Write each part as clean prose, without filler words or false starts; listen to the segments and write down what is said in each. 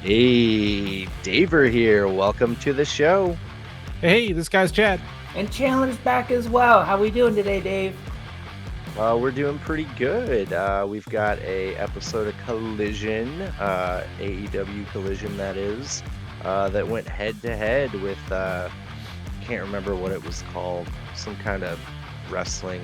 Hey, Daver here. Welcome to the show. Hey, this guy's Chad. And Chandler's back as well. How we doing today, Dave? We're doing pretty good. We've got a episode of Collision, AEW Collision that is, that went head to head with can't remember what it was called, some kind of wrestling.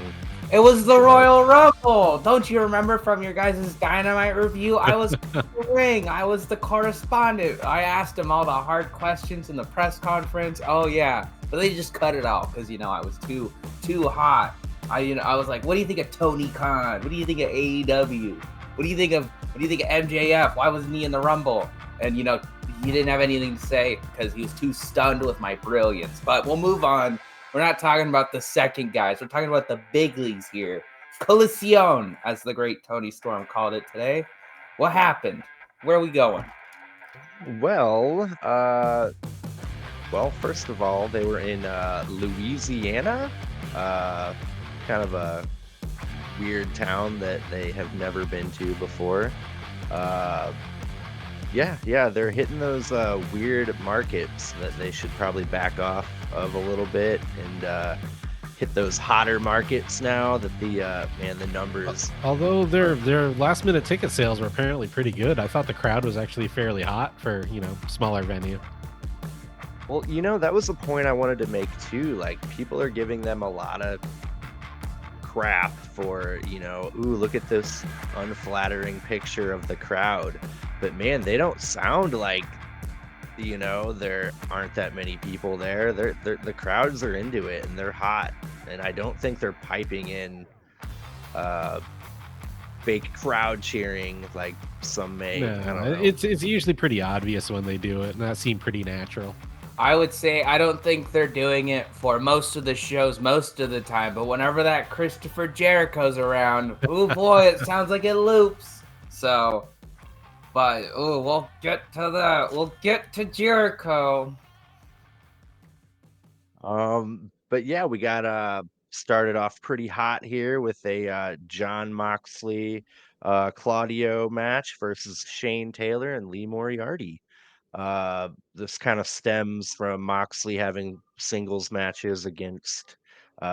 It was the show. Royal Rumble. Don't you remember from your guys' Dynamite review? I was in the ring. I was the correspondent. I asked him all the hard questions in the press conference. Oh yeah, but they just cut it off because I was too hot. I was like, what do you think of Tony Khan? What do you think of AEW? What do you think of MJF? Why wasn't he in the Rumble? And he didn't have anything to say because he was too stunned with my brilliance. But we'll move on. We're not talking about the second guys. We're talking about the big leagues here. Collision, as the great Toni Storm called it today. What happened? Where are we going? Well, first of all, they were in Louisiana, kind of a weird town that they have never been to before. Yeah, they're hitting those weird markets that they should probably back off of a little bit and hit those hotter markets now that the numbers. Although their last minute ticket sales were apparently pretty good. I thought the crowd was actually fairly hot for, smaller venue. Well, that was the point I wanted to make too. Like, people are giving them a lot of crap for, ooh, look at this unflattering picture of the crowd. But man, they don't sound like, there aren't that many people there. The crowds are into it and they're hot. And I don't think they're piping in fake crowd cheering like some may. No, I don't know. it's usually pretty obvious when they do it, and that seemed pretty natural. I would say I don't think they're doing it for most of the shows most of the time, but whenever that Christopher Jericho's around, oh boy, it sounds like it loops. So, but we'll get to that. We'll get to Jericho. But yeah, we got started off pretty hot here with a Jon Moxley Claudio match versus Shane Taylor and Lee Moriarty. This kind of stems from Moxley having singles matches against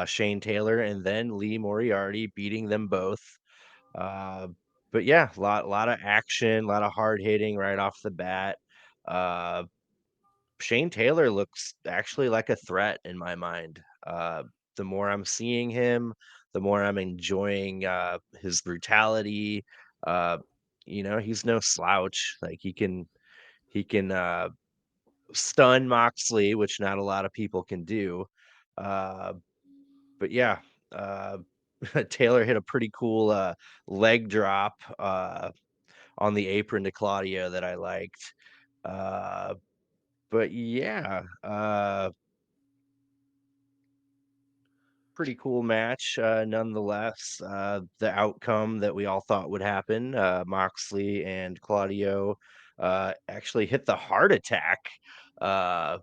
Shane Taylor and then Lee Moriarty beating them both. Uh, but yeah, lot of action, a lot of hard hitting right off the bat. Uh, Shane Taylor looks actually like a threat in my mind. The more I'm seeing him, the more I'm enjoying his brutality. Uh, he's no slouch. Like, he can stun Moxley, which not a lot of people can do. Uh, but yeah, uh, Taylor hit a pretty cool leg drop on the apron to Claudio that I liked. But yeah, pretty cool match nonetheless. The outcome that we all thought would happen, Moxley and Claudio actually hit the heart attack, uh,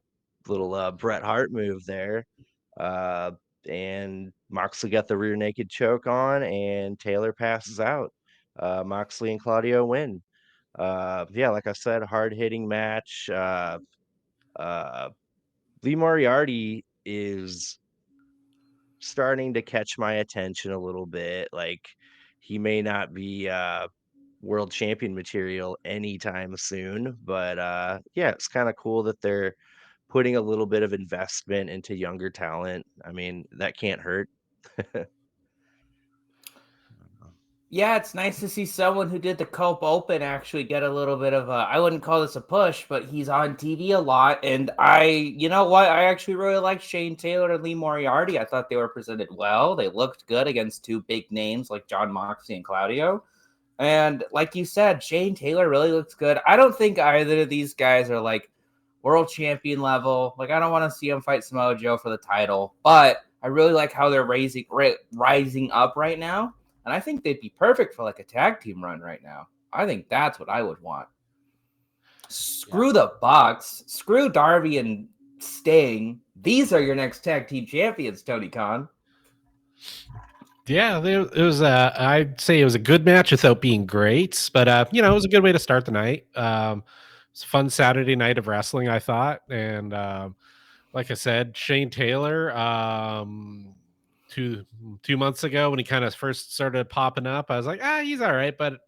little Bret Hart move there. Uh, and Moxley got the rear naked choke on, and Taylor passes out. Moxley and Claudio win. Yeah, like I said, hard hitting match. Uh, Lee Moriarty is starting to catch my attention a little bit. Like, he may not be world champion material anytime soon, but yeah, it's kind of cool that they're putting a little bit of investment into younger talent. I mean, that can't hurt. Yeah, it's nice to see someone who did the Cope Open actually get a little bit of I wouldn't call this a push, but he's on TV a lot. And you know what? I actually really like Shane Taylor and Lee Moriarty. I thought they were presented well. They looked good against two big names like Jon Moxley and Claudio. And like you said, Shane Taylor really looks good. I don't think either of these guys are like world champion level. Like, I don't want to see them fight Samoa Joe for the title, but I really like how they're rising up right now. And I think they'd be perfect for like a tag team run right now. I think that's what I would want. Screw the Bucks. Screw Darby and Sting. These are your next tag team champions, Tony Khan. Yeah, it was. I'd say it was a good match without being great, but it was a good way to start the night. It's a fun Saturday night of wrestling, I thought. And like I said, Shane Taylor, 2 months ago when he kind of first started popping up, I was like, he's all right. But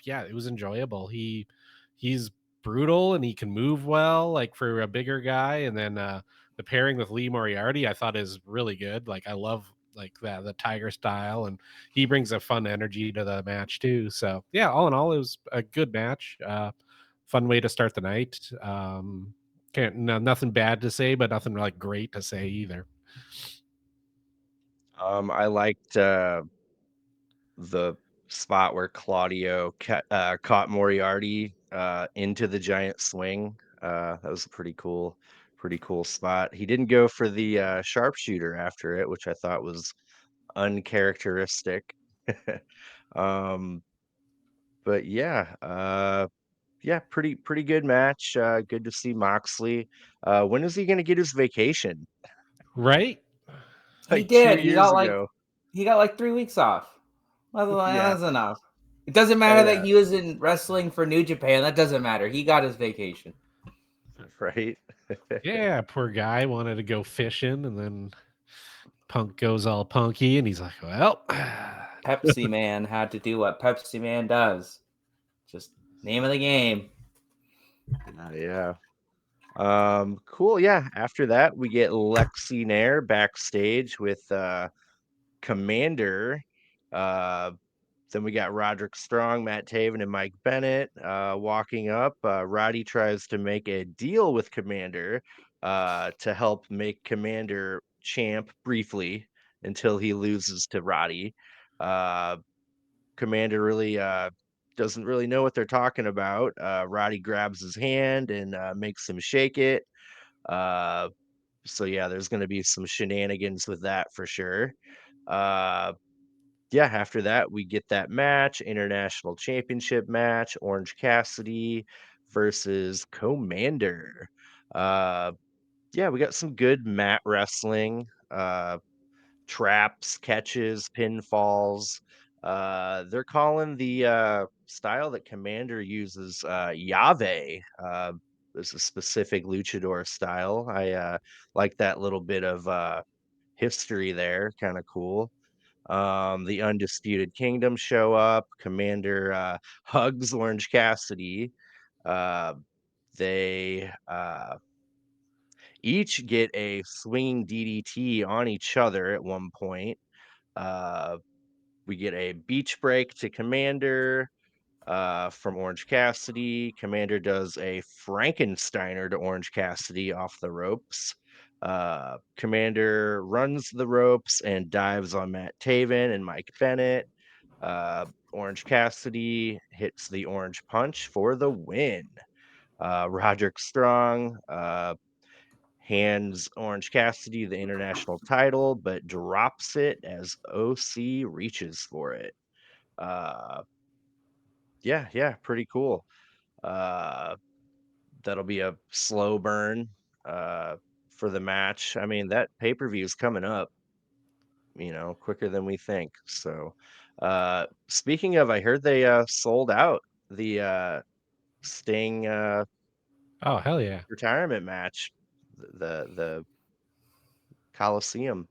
yeah, it was enjoyable. He's brutal and he can move well, like for a bigger guy. And then the pairing with Lee Moriarty, I thought is really good. Like I love like that the Tiger style, and he brings a fun energy to the match too. So yeah, all in all, it was a good match. Fun way to start the night. Nothing bad to say, but nothing like great to say either. I liked the spot where Claudio caught Moriarty into the giant swing. That was a pretty cool spot. He didn't go for the sharpshooter after it, which I thought was uncharacteristic. um, but yeah, pretty good match. Good to see Moxley. When is he going to get his vacation? Right? He Like two did. years ago. He got like 3 weeks off. Yeah, That's enough. It doesn't matter I, that he was in wrestling for New Japan. That doesn't matter. He got his vacation. right. Yeah, poor guy wanted to go fishing, and then Punk goes all punky, and he's like, "Well, Pepsi Man had to do what Pepsi Man does. Just name of the game. Yeah. Cool. Yeah. After that, we get Lexi Nair backstage with Commander. Uh, then we got Roderick Strong, Matt Taven, and Mike Bennett walking up. Roddy tries to make a deal with Commander to help make Commander champ briefly until he loses to Roddy. Commander really doesn't really know what they're talking about. Roddy grabs his hand and makes him shake it. Uh, so yeah, there's going to be some shenanigans with that for sure. Uh, yeah, after that, we get that match, international championship match, Orange Cassidy versus Commander. Uh, yeah, we got some good mat wrestling, traps, catches, pinfalls. They're calling the style that Commander uses Yave. It's a specific luchador style. I like that little bit of history there. Kind of cool. The Undisputed Kingdom show up. Commander hugs Orange Cassidy. Uh, they each get a swinging DDT on each other at one point. Uh, we get a beach break to Commander from Orange Cassidy. Commander does a Frankensteiner to Orange Cassidy off the ropes. Commander runs the ropes and dives on Matt Taven and Mike Bennett. Orange Cassidy hits the orange punch for the win. Roderick Strong hands Orange Cassidy the international title, but drops it as OC reaches for it. Yeah, pretty cool. Uh, that'll be a slow burn for the match. I mean, that pay-per-view is coming up, quicker than we think. So, speaking of, I heard they sold out the Sting oh hell yeah." retirement match, the Coliseum.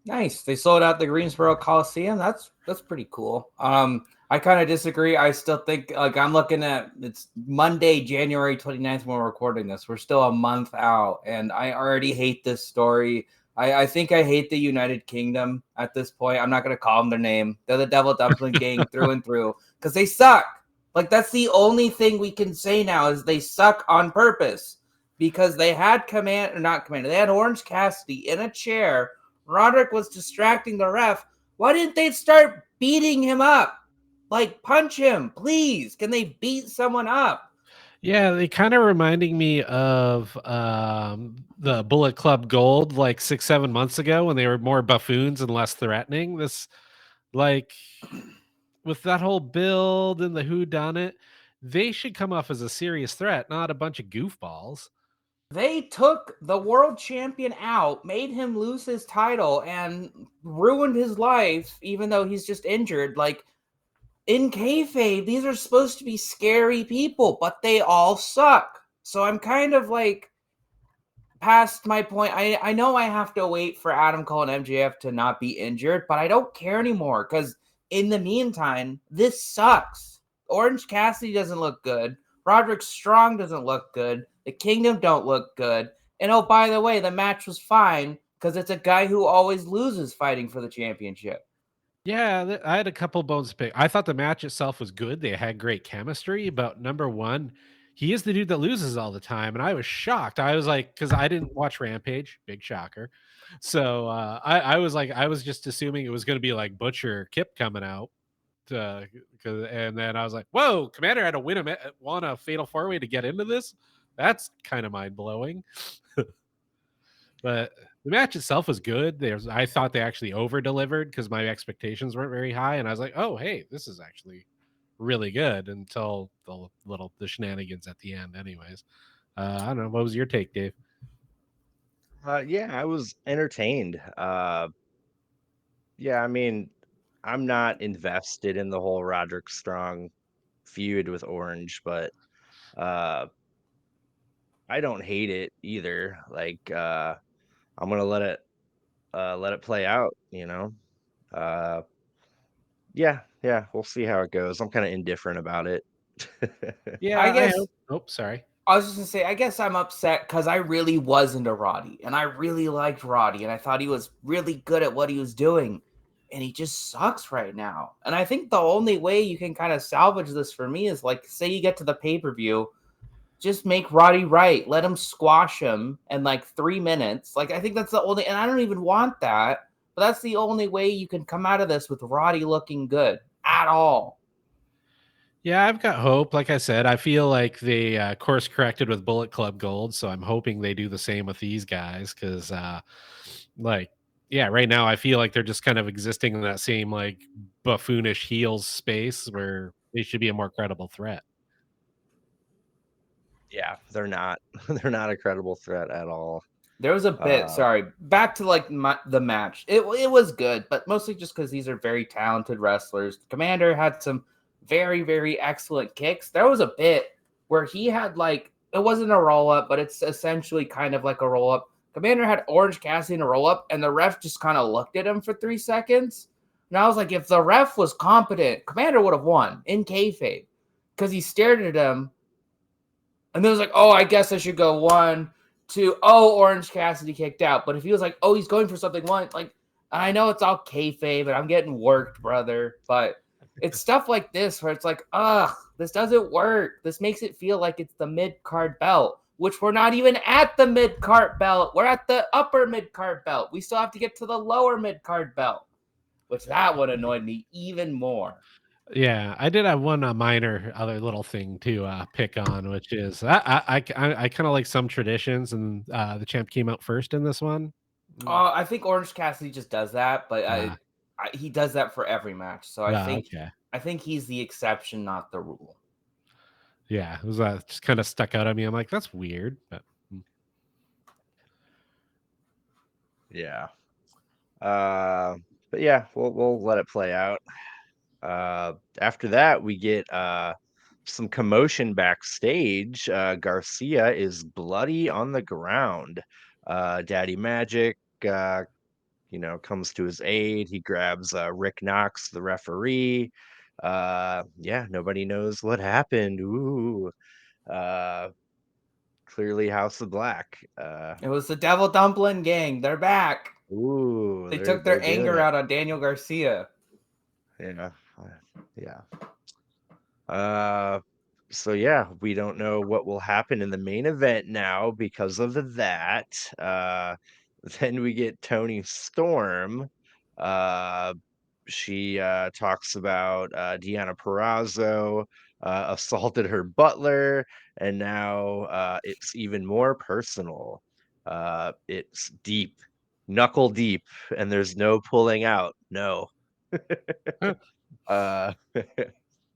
Nice. They sold out the Greensboro Coliseum. That's pretty cool. I kind of disagree. I still think like I'm looking at it's Monday, January 29th when we're recording this. We're still a month out, and I already hate this story. I think I hate the United Kingdom at this point. I'm not gonna call them their name. They're the Devil Dumpling Gang through and through because they suck. Like that's the only thing we can say now is they suck on purpose because they had They had Orange Cassidy in a chair. Roderick was distracting the ref. Why didn't they start beating him up? Like, punch him, please. Can they beat someone up? Yeah, they kind of reminding me of the Bullet Club Gold like 6-7 months ago when they were more buffoons and less threatening. This like with that whole build and the who done it, they should come off as a serious threat, not a bunch of goofballs. They took the world champion out, made him lose his title, and ruined his life, even though he's just injured. Like, in kayfabe, these are supposed to be scary people, but they all suck. So I'm kind of like past my point. I know I have to wait for Adam Cole and MJF to not be injured, but I don't care anymore because in the meantime, this sucks. Orange Cassidy doesn't look good. Roderick Strong doesn't look good. The Kingdom don't look good. And oh, by the way, the match was fine because it's a guy who always loses fighting for the championship. Yeah, I had a couple bones to pick. I thought the match itself was good. They had great chemistry, but number one, he is the dude that loses all the time, and I was shocked. I was like, because I didn't watch Rampage, big shocker. So I was like, I was just assuming it was going to be like Butcher Kip coming out, and then I was like, whoa, Commander had to won a fatal four way to get into this. That's kind of mind blowing. But the match itself was good. I thought they actually over delivered because my expectations weren't very high, and I was like, "Oh, hey, this is actually really good." Until the shenanigans at the end. Anyways, I don't know. What was your take, Dave? Yeah, I was entertained. Yeah, I mean, I'm not invested in the whole Roderick Strong feud with Orange, but uh, I don't hate it either. Like, I'm gonna let it play out. Uh, yeah, yeah, we'll see how it goes. I'm kind of indifferent about it. I Yeah, I guess hope. Oh, sorry. I was just gonna say, I guess I'm upset because I really was into Roddy and I really liked Roddy and I thought he was really good at what he was doing. And he just sucks right now. And I think the only way you can kind of salvage this for me is like, say you get to the pay per view, just make Roddy right. Let him squash him in like 3 minutes. Like, I think that's the only, and I don't even want that, but that's the only way you can come out of this with Roddy looking good at all. Yeah, I've got hope. Like I said, I feel like they course corrected with Bullet Club Gold, so I'm hoping they do the same with these guys because, like, yeah, right now I feel like they're just kind of existing in that same like buffoonish heels space where they should be a more credible threat. Yeah, they're not. They're not a credible threat at all. There was a bit, Uh, sorry, back to like the match. It was good, but mostly just because these are very talented wrestlers. Commander had some very, very excellent kicks. There was a bit where he had like, it wasn't a roll up, but it's essentially kind of like a roll up. Commander had Orange Cassidy in a roll up, and the ref just kind of looked at him for 3 seconds. And I was like, if the ref was competent, Commander would have won in kayfabe because he stared at him and then it was like, oh, I guess I should go 1, 2. Oh, Orange Cassidy kicked out. But if he was like, oh, he's going for something one, like, I know it's all kayfabe and I'm getting worked, brother. But it's stuff like this where it's like, ugh, this doesn't work. This makes it feel like it's the mid card belt, which we're not even at the mid card belt. We're at the upper mid card belt. We still have to get to the lower mid card belt, which that would annoy me even more. Yeah, I did have one minor other little thing to pick on, which is I kind of like some traditions, and the champ came out first in this one. Mm. I think Orange Cassidy just does that, but Uh, he does that for every match. So okay. I think he's the exception, not the rule. Yeah, it was just kind of stuck out at me. I'm like, that's weird, but yeah. Uh, but yeah, we'll let it play out. After that, we get some commotion backstage. Garcia is bloody on the ground. Daddy Magic, uh, comes to his aid. He grabs Rick Knox, the referee. Yeah, nobody knows what happened. Ooh, uh, clearly House of Black. It was the Devil Dumpling Gang. They're back. Ooh, They they're took they're their doing anger it. out on Daniel Garcia. Yeah, yeah. Uh, so yeah, we don't know what will happen in the main event now because of that. Then we get Toni Storm. Uh, she talks about Deanna Perrazzo assaulted her butler, and now it's even more personal. It's deep, knuckle deep, and there's no pulling out. No. Uh,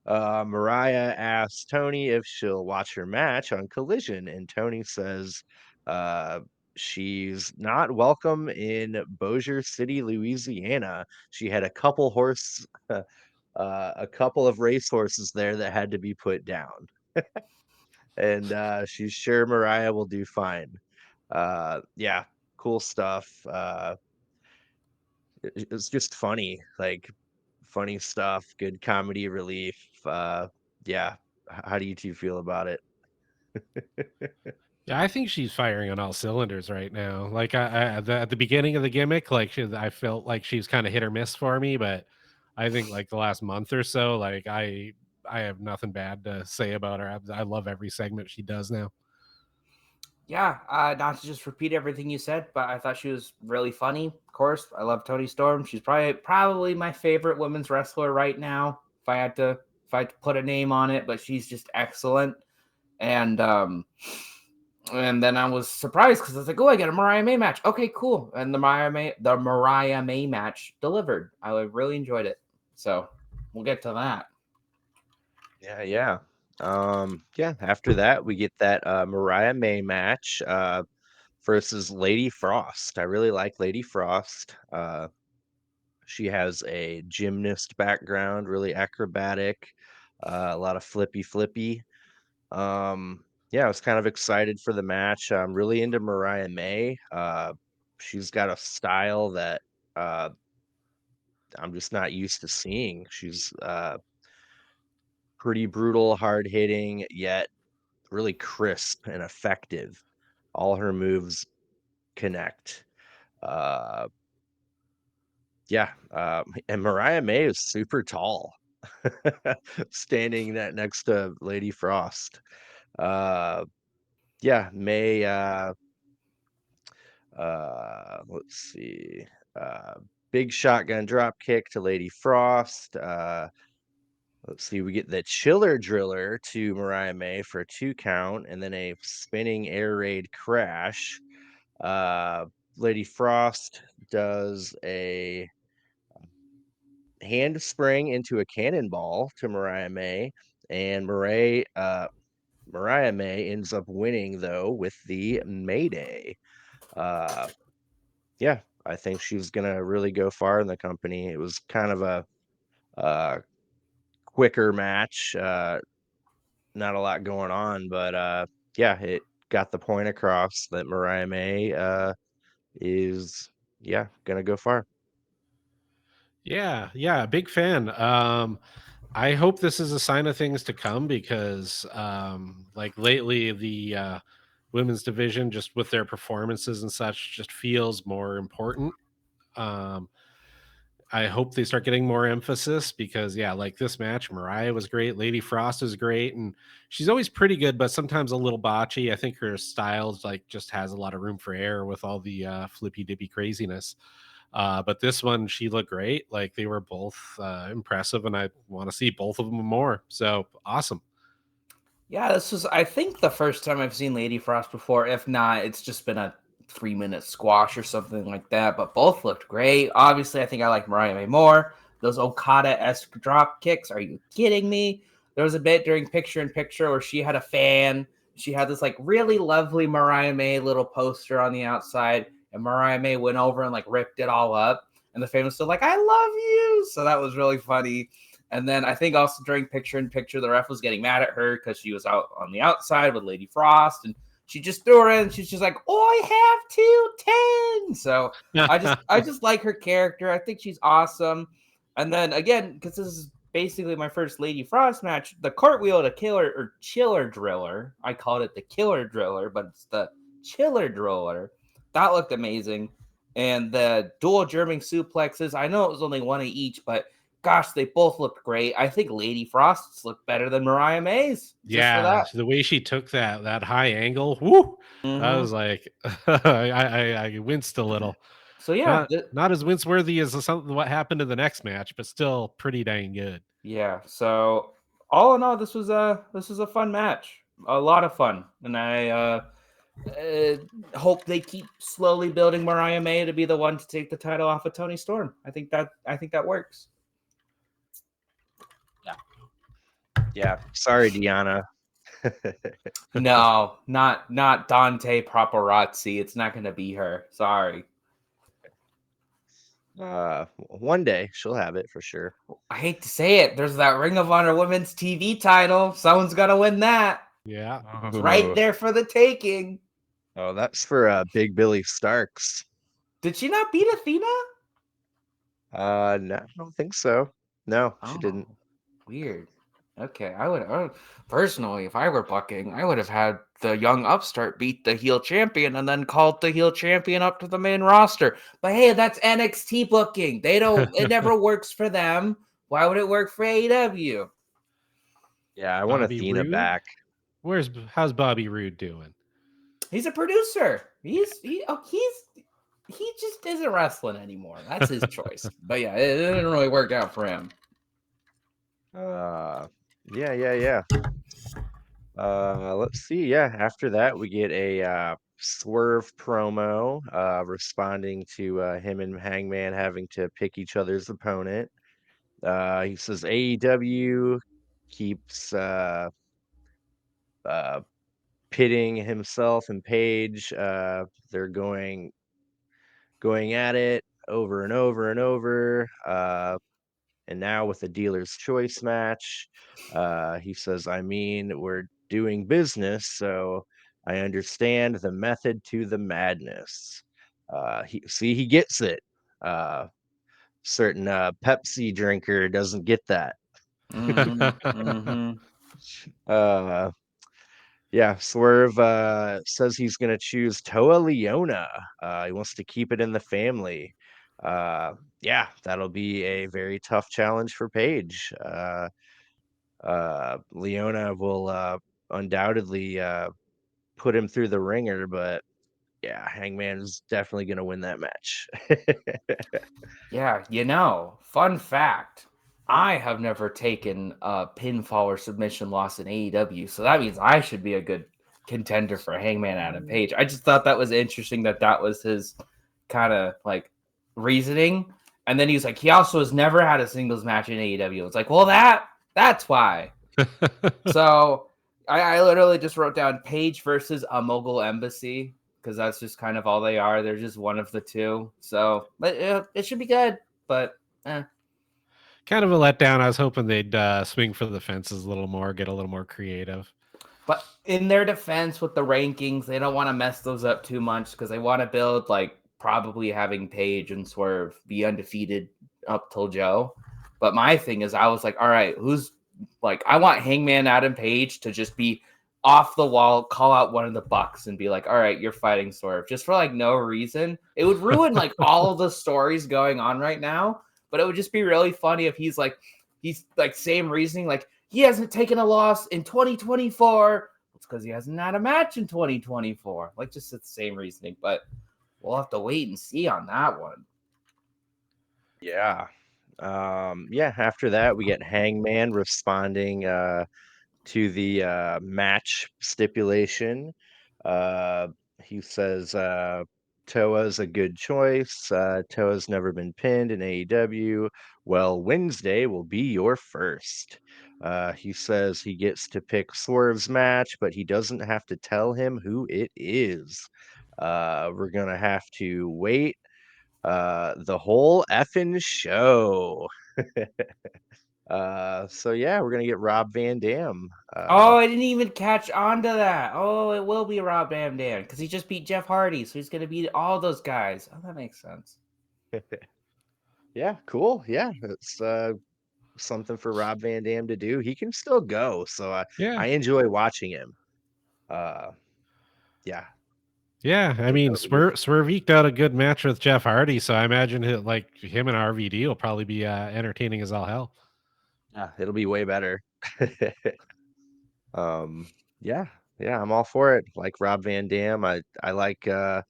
Mariah asks Tony if she'll watch her match on Collision, and Tony says uh, she's not welcome in Bossier City, Louisiana. She had a couple of racehorses there that had to be put down. and she's sure Mariah will do fine. Yeah, cool stuff. It's just funny, like funny stuff, good comedy relief. Yeah, how do you two feel about it? Yeah, I think she's firing on all cylinders right now. Like at the beginning of the gimmick, like I felt like she was kind of hit or miss for me, but I think like the last month or so, like I have nothing bad to say about her. I love every segment she does now. Yeah, not to just repeat everything you said, but I thought she was really funny. Of course, I love Toni Storm. She's probably my favorite women's wrestler right now. If I had to put a name on it, but she's just excellent. And and then I was surprised because I was like, oh, I get a Mariah May match. Okay, cool. And the Mariah May match delivered. I really enjoyed it. So we'll get to that. Yeah, yeah. Yeah, after that we get that Mariah May match versus Lady Frost. I really like Lady Frost. She has a gymnast background, really acrobatic, a lot of flippy. Yeah, I was kind of excited for the match. I'm really into Mariah May. She's got a style that uh, I'm just not used to seeing. She's pretty brutal, hard hitting, yet really crisp and effective. All her moves connect. Uh, yeah, and Mariah May is super tall, standing that next to Lady Frost. Uh, yeah, May. Let's see. Uh, Big shotgun drop kick to Lady Frost. Let's see. We get the chiller driller to Mariah May for a 2 count, and then a spinning air raid crash. Uh, Lady Frost does a handspring into a cannonball to Mariah May, and Mariah May ends up winning though with the Mayday. Uh, yeah, I think she's gonna really go far in the company. It was kind of a uh, quicker match, not a lot going on, but yeah, it got the point across that Mariah May is yeah gonna go far. Yeah, yeah, big fan. I hope this is a sign of things to come because like lately the women's division just with their performances and such just feels more important. Um I hope they start getting more emphasis because yeah, like this match, Mariah was great, Lady Frost is great, and she's always pretty good, but sometimes a little botchy. I think her styles like just has a lot of room for error with all the flippy dippy craziness. But this one, she looked great. Like they were both impressive, and I want to see both of them more. So awesome. Yeah, this was, I think, the first time I've seen Lady Frost before. If not, it's just been a 3 minute squash or something like that. But both looked great. Obviously, I think I like Mariah May more. Those Okada esque drop kicks. Are you kidding me? There was a bit during picture in picture where she had a fan. She had this like really lovely Mariah May little poster on the outside, and Mariah May went over and like ripped it all up. And the fan was still like, "I love you." So that was really funny. And then I think also during picture in picture, the ref was getting mad at her because she was out on the outside with Lady Frost, and she just threw her in. She's just like, "Oh, I have 210." So I just like her character. I think she's awesome. And then again, because this is basically my first Lady Frost match, the cartwheel to killer or chiller driller. I called it the killer driller, but it's the chiller driller. That looked amazing. And the dual German suplexes. I know it was only one of each, but gosh, they both looked great. I think Lady Frost's looked better than Mariah May's just for Yeah, that. so the way she took that high angle, whoo! I Hmm. was like, I winced a little. So yeah, Not as wince worthy as something what happened in the next match, but still pretty dang good. yeah. So all in all, this was a fun match, a lot of fun, and I hope they keep slowly building Mariah May to be the one to take the title off of Toni Storm. I think that works. Yeah, sorry, Deanna. No, not Dante Paparazzi. It's not going to be her. Sorry. One day she'll have it for sure. I hate to say it. There's that Ring of Honor Women's TV title. Someone's got to win that. Yeah. It's right there for the taking. Oh, that's for Big Billy Starks. Did she not beat Athena? No, I don't think so. No, she didn't. Oh, weird. Okay, I would personally, if I were booking, I would have had the young upstart beat the heel champion and then called the heel champion up to the main roster. But hey, that's NXT booking. They don't. It never works for them. Why would it work for AEW? Yeah, I want Bobby Athena Roode? back. How's Bobby Roode doing? He's a producer. He just isn't wrestling anymore. That's his choice. But yeah, it didn't really work out for him. Yeah. Let's see. Yeah, after that we get a Swerve promo, responding to him and Hangman having to pick each other's opponent. He says AEW keeps uh pitting himself and Paige. They're going at it over and over and over. And now with the dealer's choice match, he says, I mean, we're doing business, so I understand the method to the madness. He gets it. Certain Pepsi drinker doesn't get that. Mm-hmm. Uh, yeah, Swerve says he's going to choose Toa Leona. He wants to keep it in the family. Yeah, that'll be a very tough challenge for Paige. Leona will undoubtedly put him through the ringer, but yeah, Hangman is definitely going to win that match. Yeah, fun fact. I have never taken a pinfall or submission loss in AEW, so that means I should be a good contender for Hangman Adam Page. I just thought that was interesting that was his kind of like reasoning. And then he was like, he also has never had a singles match in AEW. It's like, well, that's why. So I literally just wrote down Page versus a Mogul Embassy because that's just kind of all they are. They're just one of the two. So but it should be good, but Kind of a letdown. I was hoping they'd swing for the fences a little more, get a little more creative. But in their defense with the rankings, they don't want to mess those up too much because they want to build like probably having Page and Swerve be undefeated up till Joe. But my thing is, I was like, all right, who's like, I want Hangman Adam Page to just be off the wall, call out one of the Bucks and be like, all right, you're fighting Swerve just for like no reason. It would ruin like all of the stories going on right now. But it would just be really funny if he's like same reasoning, like he hasn't taken a loss in 2024. It's because he hasn't had a match in 2024. Like just the same reasoning, but we'll have to wait and see on that one. Yeah. Yeah, after that we get Hangman responding to the match stipulation. Uh, he says Toa's a good choice. Toa's never been pinned in AEW. Well, Wednesday will be your first. He says he gets to pick Swerve's match, but he doesn't have to tell him who it is. We're going to have to wait the whole effing show. So yeah, we're gonna get Rob Van Dam. Oh, I didn't even catch on to that. Oh, it will be Rob Van Dam because he just beat Jeff Hardy, so he's gonna beat all those guys. Oh, that makes sense. Yeah, cool. Yeah, it's something for Rob Van Dam to do. He can still go, so Yeah. I enjoy watching him. Yeah. Yeah, I mean, Swerve eked out a good match with Jeff Hardy, so I imagine like him and RVD will probably be entertaining as all hell. Yeah, it'll be way better. Yeah, I'm all for it. Like Rob Van Dam, I like. I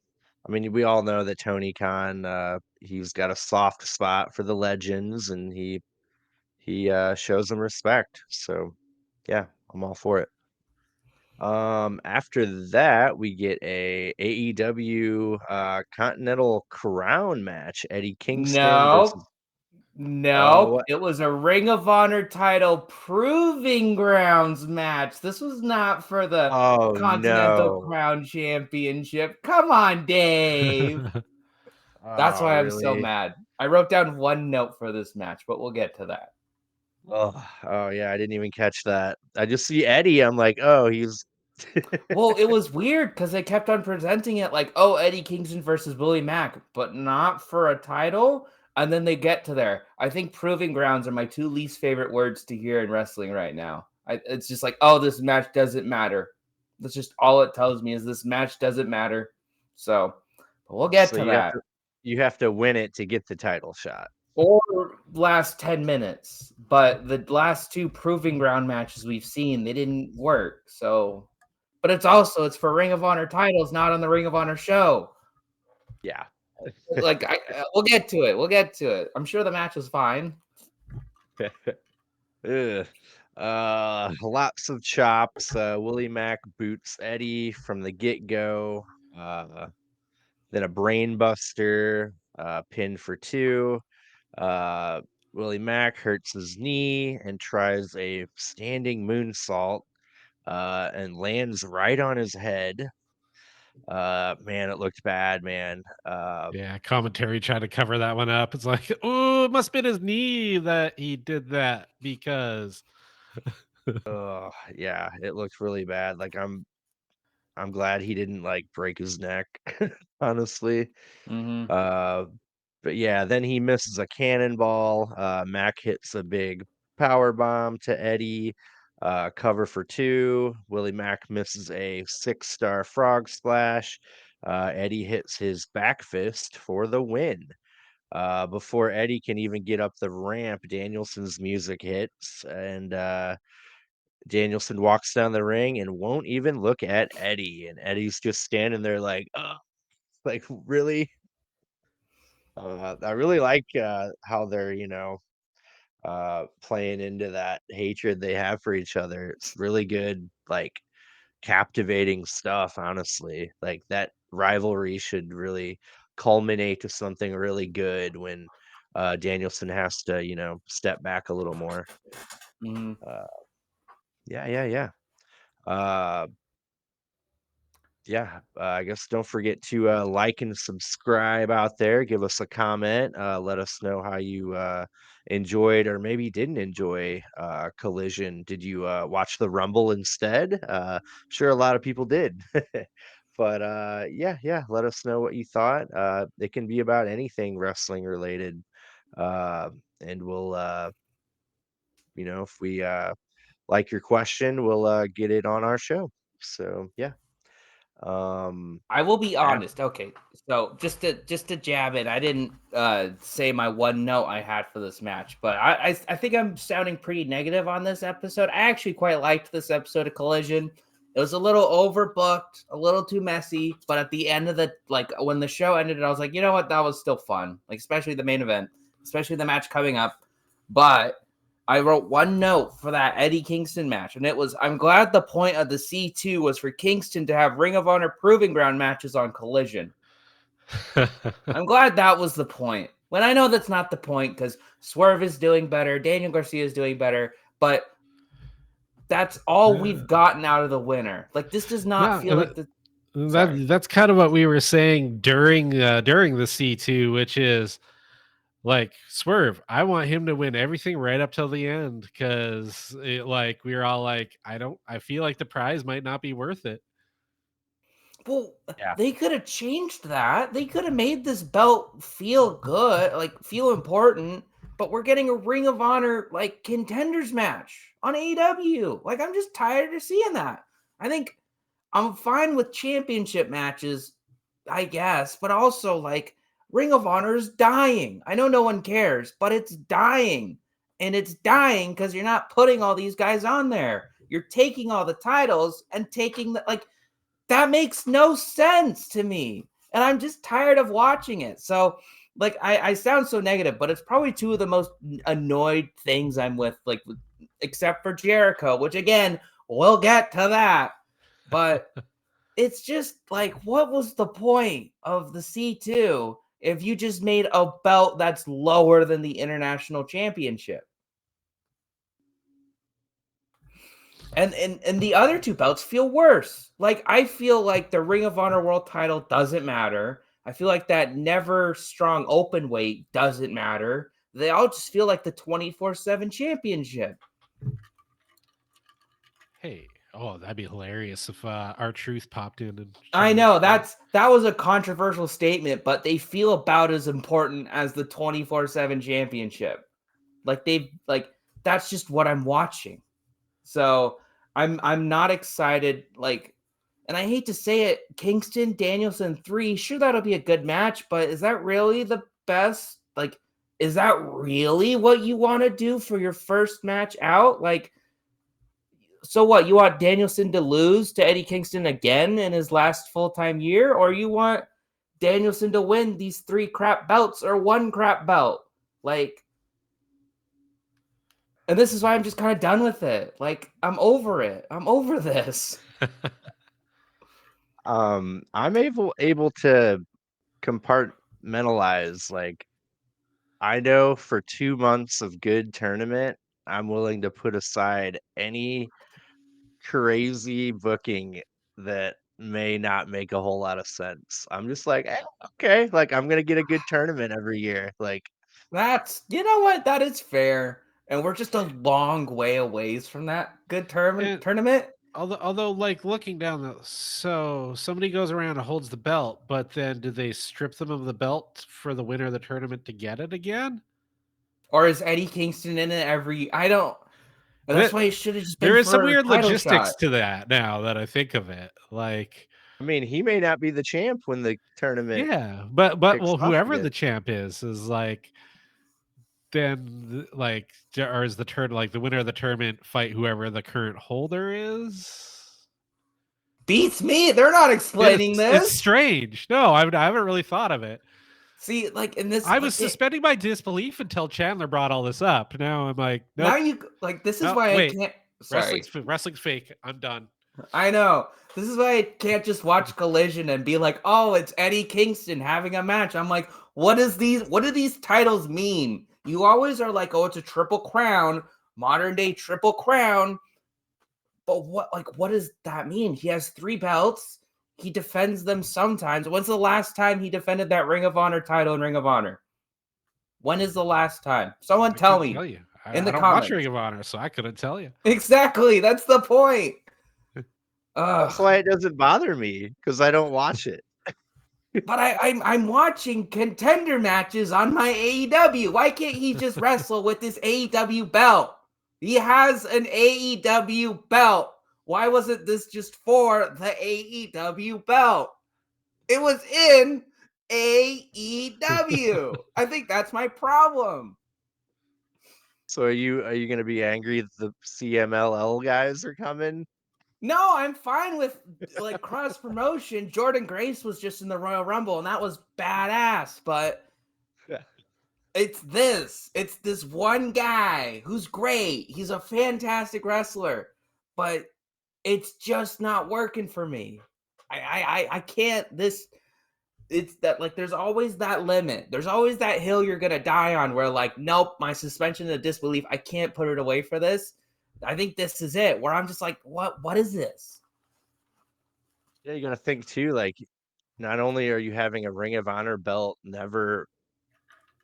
mean, we all know that Tony Khan, he's got a soft spot for the legends, and he shows them respect. So, yeah, I'm all for it. After that, we get a AEW Continental Crown match. Eddie Kingston versus Nope. what? It was a Ring of Honor title proving grounds match. This was not for the Oh Continental no. Crown Championship. Come on, Dave. That's Oh, why I'm so really? mad. I wrote down one note for this match, but we'll get to that. Oh yeah, I didn't even catch that. I just see Eddie. I'm like, oh, he's Well, it was weird because they kept on presenting it like, oh, Eddie Kingston versus Willie Mack, but not for a title. And then they get to there. I think proving grounds are my two least favorite words to hear in wrestling right now. It's just like, oh, this match doesn't matter. That's just all it tells me is this match doesn't matter. So, but we'll get so to that. you have to win it to get the title shot. Or last 10 minutes. But the last two proving ground matches we've seen, they didn't work. So, but it's for Ring of Honor titles, not on the Ring of Honor show. Yeah. Like we'll get to it. We'll get to it. I'm sure the match was fine. Ugh. Lots of chops. Willie Mack boots Eddie from the get-go. Then a brain buster, pin for 2. Uh, Willie Mack hurts his knee and tries a standing moonsault, and lands right on his head. Man, it looked bad, man. Yeah, commentary tried to cover that one up. It's like, oh, it must have been his knee that he did that because. Yeah, it looked really bad. Like I'm glad he didn't like break his neck, honestly. Mm-hmm. Uh, but yeah, then he misses a cannonball. Mac hits a big power bomb to Eddie. Cover for 2. Willie Mack misses a 6-star frog splash. Eddie hits his back fist for the win. Before Eddie can even get up the ramp, Danielson's music hits, and Danielson walks down the ring and won't even look at Eddie. And Eddie's just standing there like, oh, like really? I really like how they're, playing into that hatred they have for each other. It's really good, like captivating stuff, honestly. Like that rivalry should really culminate to something really good when Danielson has to, step back a little more. Mm-hmm. Uh, yeah. Uh, yeah, I guess don't forget to like and subscribe out there. Give us a comment. Let us know how you enjoyed or maybe didn't enjoy Collision. Did you watch the Rumble instead? Sure, a lot of people did. But yeah, let us know what you thought. It can be about anything wrestling related. And we'll, if we like your question, we'll get it on our show. So, yeah. Um, I will be af honest. Okay, so just to jab it, I didn't say my one note I had for this match, but I think I'm sounding pretty negative on this episode. I actually quite liked this episode of Collision. It was a little overbooked, a little too messy, but at the end of the when the show ended, I was like, you know what, that was still fun. Like especially the main event, especially the match coming up. But I wrote one note for that Eddie Kingston match, and it was I'm glad the point of the C2 was for Kingston to have Ring of Honor Proving Ground matches on Collision. I'm glad that was the point. When I know that's not the point because Swerve is doing better, Daniel Garcia is doing better, but that's all we've gotten out of the winner. Like this does not feel like the. Sorry. That's kind of what we were saying during the C2, which is like Swerve. I want him to win everything right up till the end because like we were all like, I feel like the prize might not be worth it. Well, Yeah. they could have changed that. They could have made this belt feel good, like feel important, but we're getting a Ring of Honor like contenders match on AEW. Like I'm just tired of seeing that. I think I'm fine with championship matches, I guess, but also like Ring of Honor is dying. I know no one cares, but it's dying. And it's dying because you're not putting all these guys on there. You're taking all the titles and taking the like that makes no sense to me. And I'm just tired of watching it. So, like, I sound so negative, but it's probably two of the most annoyed things I'm with, like, except for Jericho, which again, we'll get to that. But it's just like, what was the point of the C2 if you just made a belt that's lower than the international championship? And the other two belts feel worse. Like I feel like the Ring of Honor World title doesn't matter. I feel like that never strong open weight doesn't matter. they all just feel like the 24/7 championship. Hey, oh, that'd be hilarious if R-Truth popped in and I challenged know them. that was a controversial statement, but they feel about as important as the 24/7 championship. Like that's just what I'm watching. So I'm not excited. Like, and I hate to say it, Kingston Danielson 3, sure, that'll be a good match, but is that really the best? Like, is that really what you want to do for your first match out? Like, so what? You want Danielson to lose to Eddie Kingston again in his last full-time year, or you want Danielson to win these 3 crap belts or 1 crap belt? Like, and this is why I'm just kind of done with it. Like, I'm over it. I'm over this. I'm able to compartmentalize. Like, I know for 2 months of good tournament, I'm willing to put aside any crazy booking that may not make a whole lot of sense. I'm just like, okay, like I'm gonna get a good tournament every year. Like, That's, you know what? That is fair. And we're just a long way away from that good And tournament. although like looking down so somebody goes around and holds the belt, but then do they strip them of the belt for the winner of the tournament to get it again? Or is Eddie Kingston in it every? I don't. And that's That why it should have just there been is some for a weird title shot. logistics to that now that I think of it. Like, I mean, he may not be the champ when the tournament yeah, but kicks well, off whoever again. the champ is like then like or is the turn like the winner of the tournament fight whoever the current holder is? Beats me. They're not explaining It's this. strange. No, I haven't really thought of it. See, like in this, I was like suspending my disbelief until Chandler brought all this up. Now I'm like, now nope, you like this is no, why I wait, can't. Sorry, wrestling's fake. I'm done. I know. This is why I can't just watch Collision and be like, "Oh, it's Eddie Kingston having a match." I'm like, "What is these? What do these titles mean?" You always are like, "Oh, it's a triple crown, modern day triple crown." But what does that mean? He has 3 belts. He defends them sometimes. When's the last time he defended that Ring of Honor title in Ring of Honor? When is the last time? Someone I tell couldn't tell me you. in I the don't watch comments. Ring of Honor, so I couldn't tell you. Exactly. That's the point. That's Ugh. why it doesn't bother me because I don't watch it. But I'm watching contender matches on my AEW. Why can't he just wrestle with this AEW belt? He has an AEW belt. Why wasn't this just for the AEW belt? It was in AEW. I think that's my problem. So are you gonna be angry that the CMLL guys are coming? No, I'm fine with like cross promotion. Jordan Grace was just in the Royal Rumble, and that was badass. But Yeah. it's this one guy who's great. He's a fantastic wrestler, but it's just not working for me. I can't. It's that like there's always that limit. There's always that hill you're gonna die on where like, nope, my suspension of disbelief, I can't put it away for this. I think this is it, where I'm just like, what is this? Yeah, you're gonna think too, like, not only are you having a Ring of Honor belt never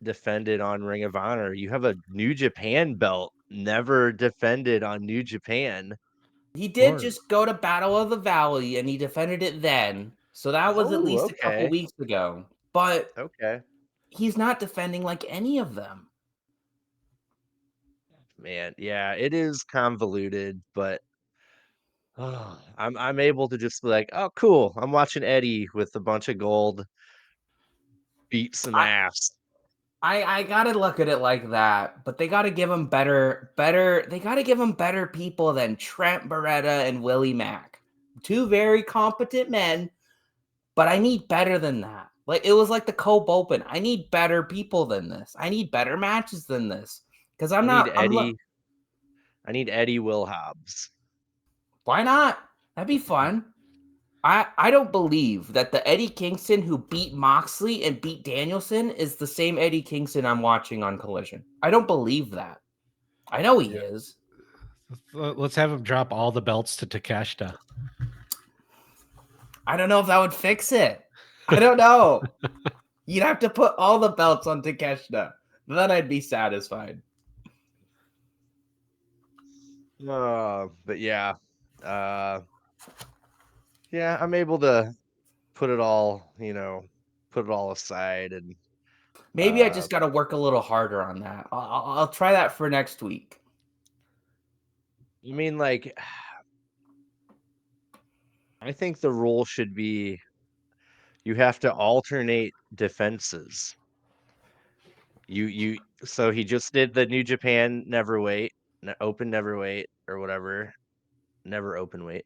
defended on Ring of Honor, you have a New Japan belt never defended on New Japan. He did Or just go to Battle of the Valley and he defended it then. So that was at Oh, least a couple okay. weeks ago. But Okay. he's not defending like any of them. Man, yeah, it is convoluted, but I'm able to just be like, oh, cool. I'm watching Eddie with a bunch of gold beat some I ass. I gotta look at it like that, but they gotta give him they gotta give him better people than Trent Beretta and Willie Mack. 2 very competent men, but I need better than that. Like it was like the Cope Open. I need better people than this. I need better matches than this. Because I need Eddie. I need Eddie Will Hobbs. why not? That'd be fun. I don't believe that the Eddie Kingston who beat Moxley and beat Danielson is the same Eddie Kingston I'm watching on Collision. I don't believe that. I know he is. let's have him drop all the belts to Takeshita. I don't know if that would fix it. I don't know. You'd have to put all the belts on Takeshita. Then I'd be satisfied. But yeah, yeah, I'm able to put it all, put it all aside and Maybe I uh, just got to work a little harder on that. I'll try that for next week. I mean, like, I think the rule should be you have to alternate defenses. So he just did the New Japan Neverweight, Open Neverweight or whatever, never open weight.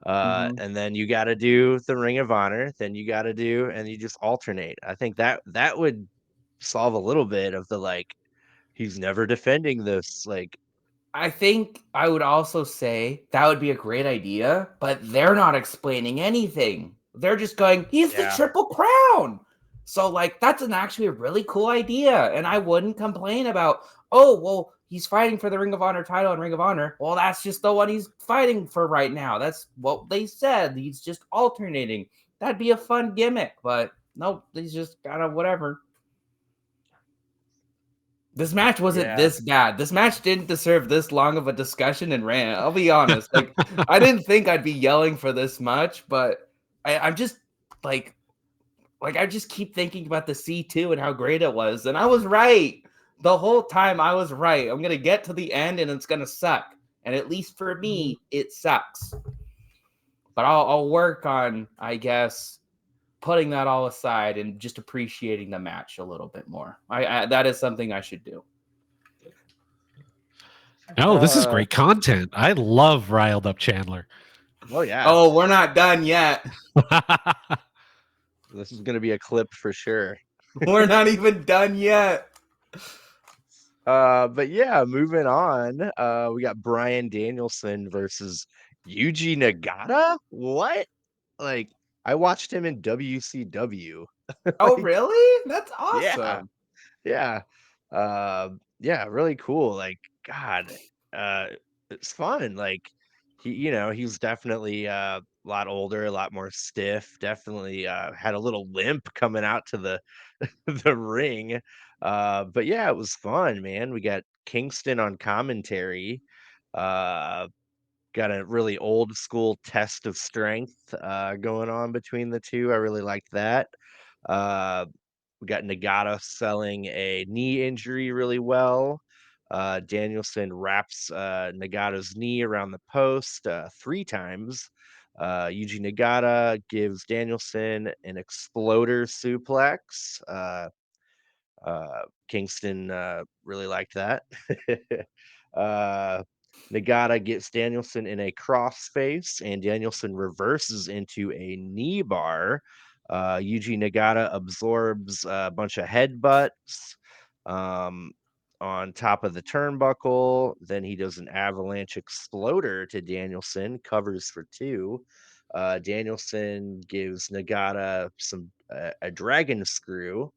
Mm-hmm. And then you got to do the Ring of Honor, then you got to do, and you just alternate. I think that would solve a little bit of the like, he's never defending this. Like, I think I would also say that would be a great idea, but they're not explaining anything. They're just going, he's the yeah, Triple Crown. So, like, that's actually a really cool idea. And I wouldn't complain about, oh, well, he's fighting for the Ring of Honor title and Ring of Honor. Well, that's just the one he's fighting for right now. That's what they said. He's just alternating. That'd be a fun gimmick, but nope, he's just kind of whatever. This match wasn't yeah, this bad. This match didn't deserve this long of a discussion and rant. I'll be honest. Like, I didn't think I'd be yelling for this much, but I'm just like I just keep thinking about the C2 and how great it was. And I was right. The whole time I was right. I'm gonna get to the end and it's gonna suck. And at least for me, it sucks. But I'll work on, I guess, putting that all aside and just appreciating the match a little bit more. I that is something I should do. No, this is great content. I love riled up Chandler. oh yeah, Oh, we're not done yet. this is gonna be a clip for sure. We're not even done yet. But yeah, moving on. We got Bryan Danielson versus Yuji Nagata. What? Like, I watched him in WCW. Oh, Like, really? That's yeah, awesome. yeah, yeah, really cool. Like, God, uh, it's fun. Like, he's definitely a lot older, a lot more stiff. Definitely had a little limp coming out to the the ring. But yeah, it was fun, man. We got Kingston on commentary. Uh, got a really old school test of strength going on between the two. I really liked that. Uh, we got Nagata selling a knee injury really well. Danielson wraps Nagata's knee around the post 3 times. Yuji Nagata gives Danielson an exploder suplex. Kingston really liked that. uh, Nagata gets Danielson in a crossface, and Danielson reverses into a knee bar. Yuji Nagata absorbs a bunch of headbutts um, on top of the turnbuckle. Then he does an avalanche exploder to Danielson, covers for 2. Danielson gives Nagata a dragon screw.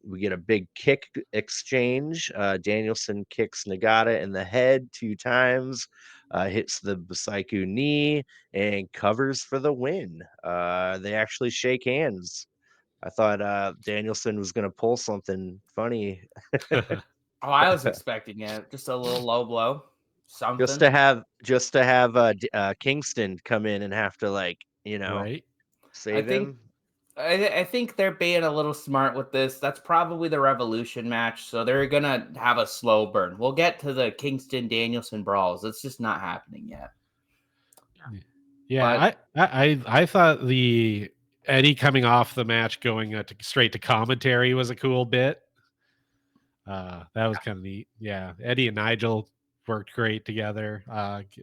We get a big kick exchange. Danielson kicks Nagata in the head 2 times, hits the Busaiku knee, and covers for the win. They actually shake hands. I thought Danielson was going to pull something funny Oh, I was expecting it. Just a little low blow. just Something. to have Kingston come in and have to Right? I save think him. I think they're being a little smart with this. That's probably the Revolution match, so they're gonna have a slow burn. We'll get to the Kingston Danielson brawls. It's just not happening yet. Yeah, But I thought the Eddie coming off the match going straight to commentary was a cool bit. That was kind of neat. Yeah, Eddie and Nigel worked great together.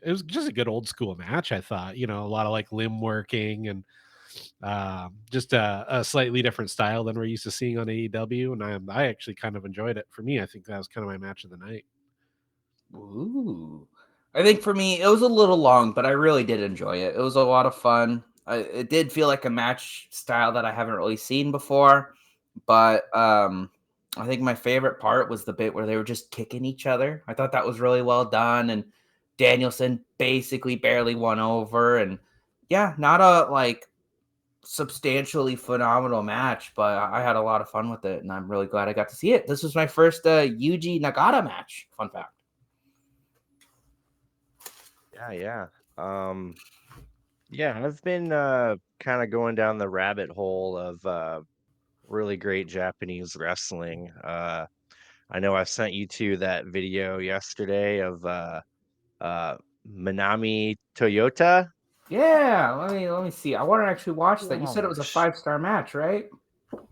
It was just a good old school match. I thought, a lot of like limb working and just a slightly different style than we're used to seeing on AEW, and I actually kind of enjoyed it. For me, I think that was kind of my match of the night. ooh, I think for me it was a little long, but I really did enjoy it. It was a lot of fun. It did feel like a match style that I haven't really seen before, but I think my favorite part was the bit where they were just kicking each other. I thought that was really well done, and Danielson basically barely won over, and yeah, not a like substantially phenomenal match, but I had a lot of fun with it, and I'm really glad I got to see it. This was my first Yuji Nagata match. Fun fact. Yeah. Yeah, I've been kind of going down the rabbit hole of really great Japanese wrestling. I know I sent you to that video yesterday of uh Manami Toyota. Yeah, let me see. I want to actually watch that. You said it Oh, was a 5-star match, right?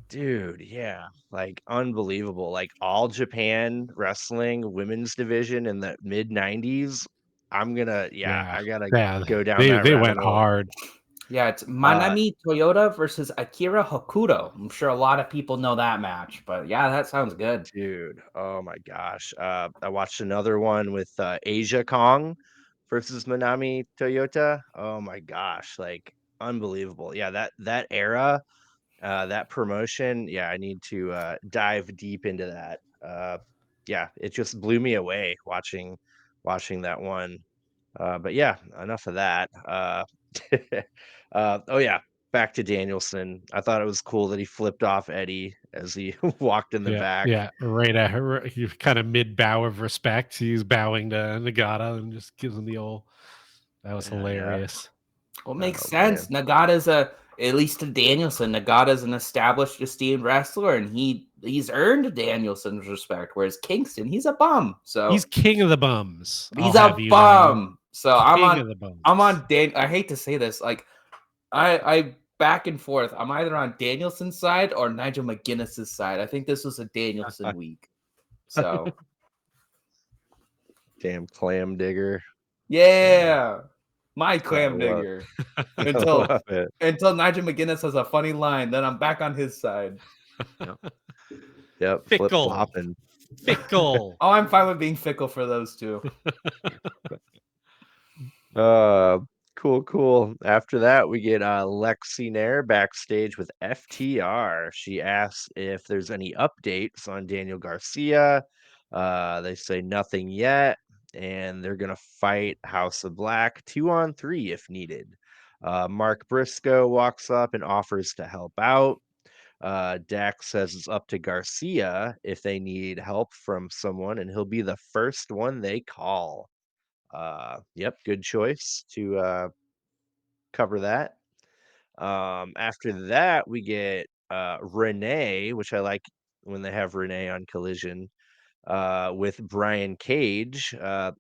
dude, yeah, like unbelievable. Like All Japan Wrestling women's division in the mid 90s. Yeah. I gotta Yeah. go down They that they rabbit went hole. hard. Yeah, it's Uh, Manami Toyota versus Akira Hokuto. I'm sure a lot of people know that match, but yeah, that sounds good. dude, oh my gosh. I watched another one with Asia Kong versus Manami Toyota. Oh my gosh, like unbelievable. Yeah, that era, that promotion, yeah, I need to dive deep into that. Yeah, it just blew me away watching that one. But yeah, enough of that. Oh yeah, back to Danielson. I thought it was cool that he flipped off Eddie as he walked in the Yeah, back. yeah, right at her, you kind of mid bow of respect. He's bowing to Nagata and just gives him the old. That was Yeah. hilarious. Well, it makes Oh sense. man. Nagata's at least to Danielson, Nagata's an established, esteemed wrestler, and he's earned Danielson's respect. Whereas Kingston, he's a bum. He's So king of the bums. I'll he's have a you know, bum. So king of the I'm bums. on Dan. I hate to say this, like I back and forth. I'm either on Danielson's side or Nigel McGuinness's side. I think this was a Danielson week. So Damn clam digger. Yeah, yeah, my I clam love digger. I Until love it. until Nigel McGuinness has a funny line, then I'm back on his side. Yep. Yep, flip Fickle, flopping. fickle. Oh, I'm fine with being fickle for those two. Uh, cool. After that, we get Lexi Nair backstage with FTR. She asks if there's any updates on Daniel Garcia. They say nothing yet, and they're gonna fight House of Black 2-on-3 if needed. Mark Briscoe walks up and offers to help out. Dax says it's up to Garcia if they need help from someone, and he'll be the first one they call. Yep, good choice to cover that. After that, we get Renee, which I like when they have Renee on Collision, with Brian Cage.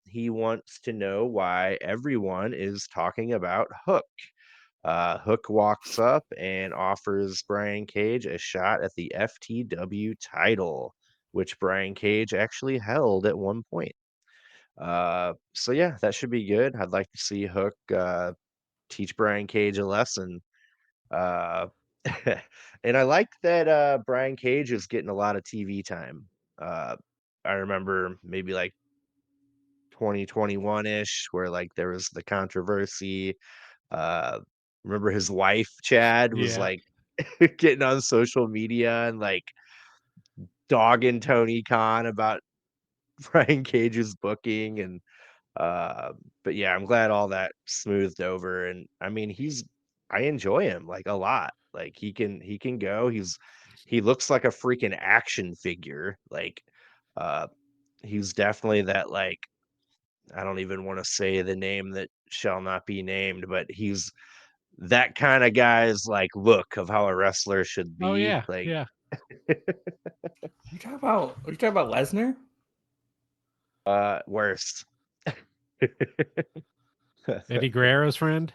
He wants to know why everyone is talking about Hook. Hook walks up and offers Brian Cage a shot at the FTW title, which Brian Cage actually held at one point. So yeah, that should be good. I'd like to see Hook teach Brian Cage a lesson. Uh, and I like that Brian Cage is getting a lot of TV time. Uh, I remember maybe like 2021-ish where like there was the controversy. Uh, remember his wife Chad was Yeah. like getting on social media and like dogging Tony Khan about Brian Cage's booking and but yeah, I'm glad all that smoothed over and I mean I enjoy him like a lot. Like he can go. He looks like a freaking action figure. Like uh he's definitely that like I don't even want to say the name that shall not be named, but he's that kind of guy's like look of how a wrestler should Oh be. yeah, Like yeah. Are you talking about Lesnar? worst. Eddie Guerrero's friend.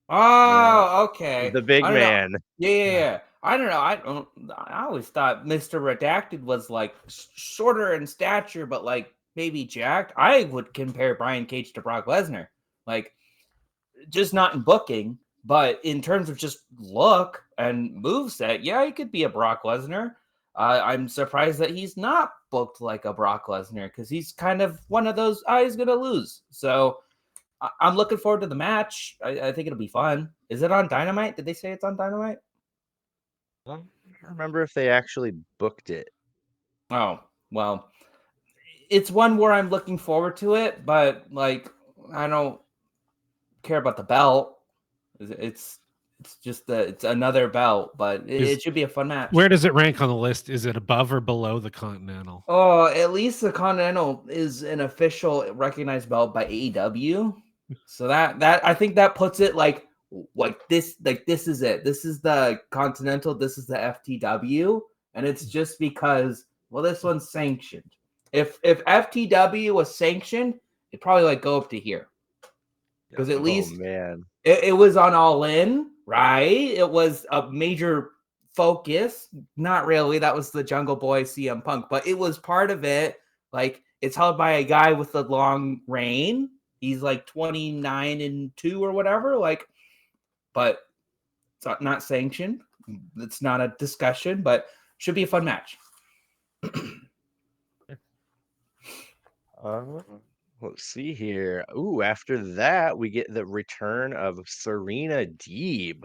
uh, Oh, okay. the big I don't know. man. Yeah. Yeah. I don't know. I always thought Mr. Redacted was like shorter in stature, but like maybe jacked. I would compare Brian Cage to Brock Lesnar. Like just not in booking, but in terms of just look and moveset, yeah, he could be a Brock Lesnar. I'm surprised that he's not booked like a Brock Lesnar because he's kind of one of those, he's going to lose. So I'm looking forward to the match. I think it'll be fun. Is it on Dynamite? Did they say it's on Dynamite? I don't remember if they actually booked it. Oh, well, it's one where I'm looking forward to it, but like, I don't care about the belt. It's It's just it's another belt, but it should be a fun match. Where does it rank on the list? Is it above or below the Continental? Oh, at least the Continental is an official recognized belt by AEW. So that I think that puts it like this is it. This is the Continental, this is the FTW, and it's just because this one's sanctioned. If FTW was sanctioned, it'd probably like go up to here. Because at least man. It was on All In, right? It was a major focus. Not really. That was the Jungle Boy CM Punk, but it was part of it. Like, it's held by a guy with a long reign. He's like 29-2 or whatever. Like, but it's not sanctioned. It's not a discussion, but should be a fun match. Let's see here. Ooh, after that, we get the return of Serena Deeb.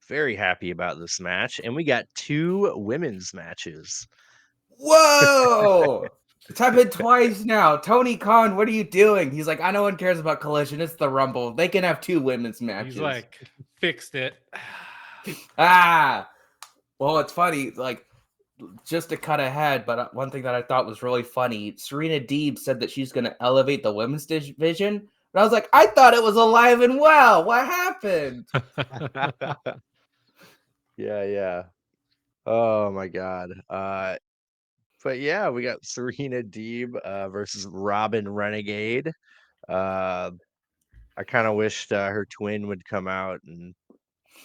Very happy about this match. And we got 2 women's matches. Whoa! It's happened twice now. Tony Khan, what are you doing? He's like, I no one cares about Collision. It's the Rumble. They can have 2 women's matches. He's like, fixed it. Well, it's funny. Like, just to cut ahead, but one thing that I thought was really funny, Serena Deeb said that she's going to elevate the women's division. And I was like, I thought it was alive and well. What happened? Yeah. Oh my God. But yeah, we got Serena Deeb versus Robin Renegade. I kind of wished her twin would come out, and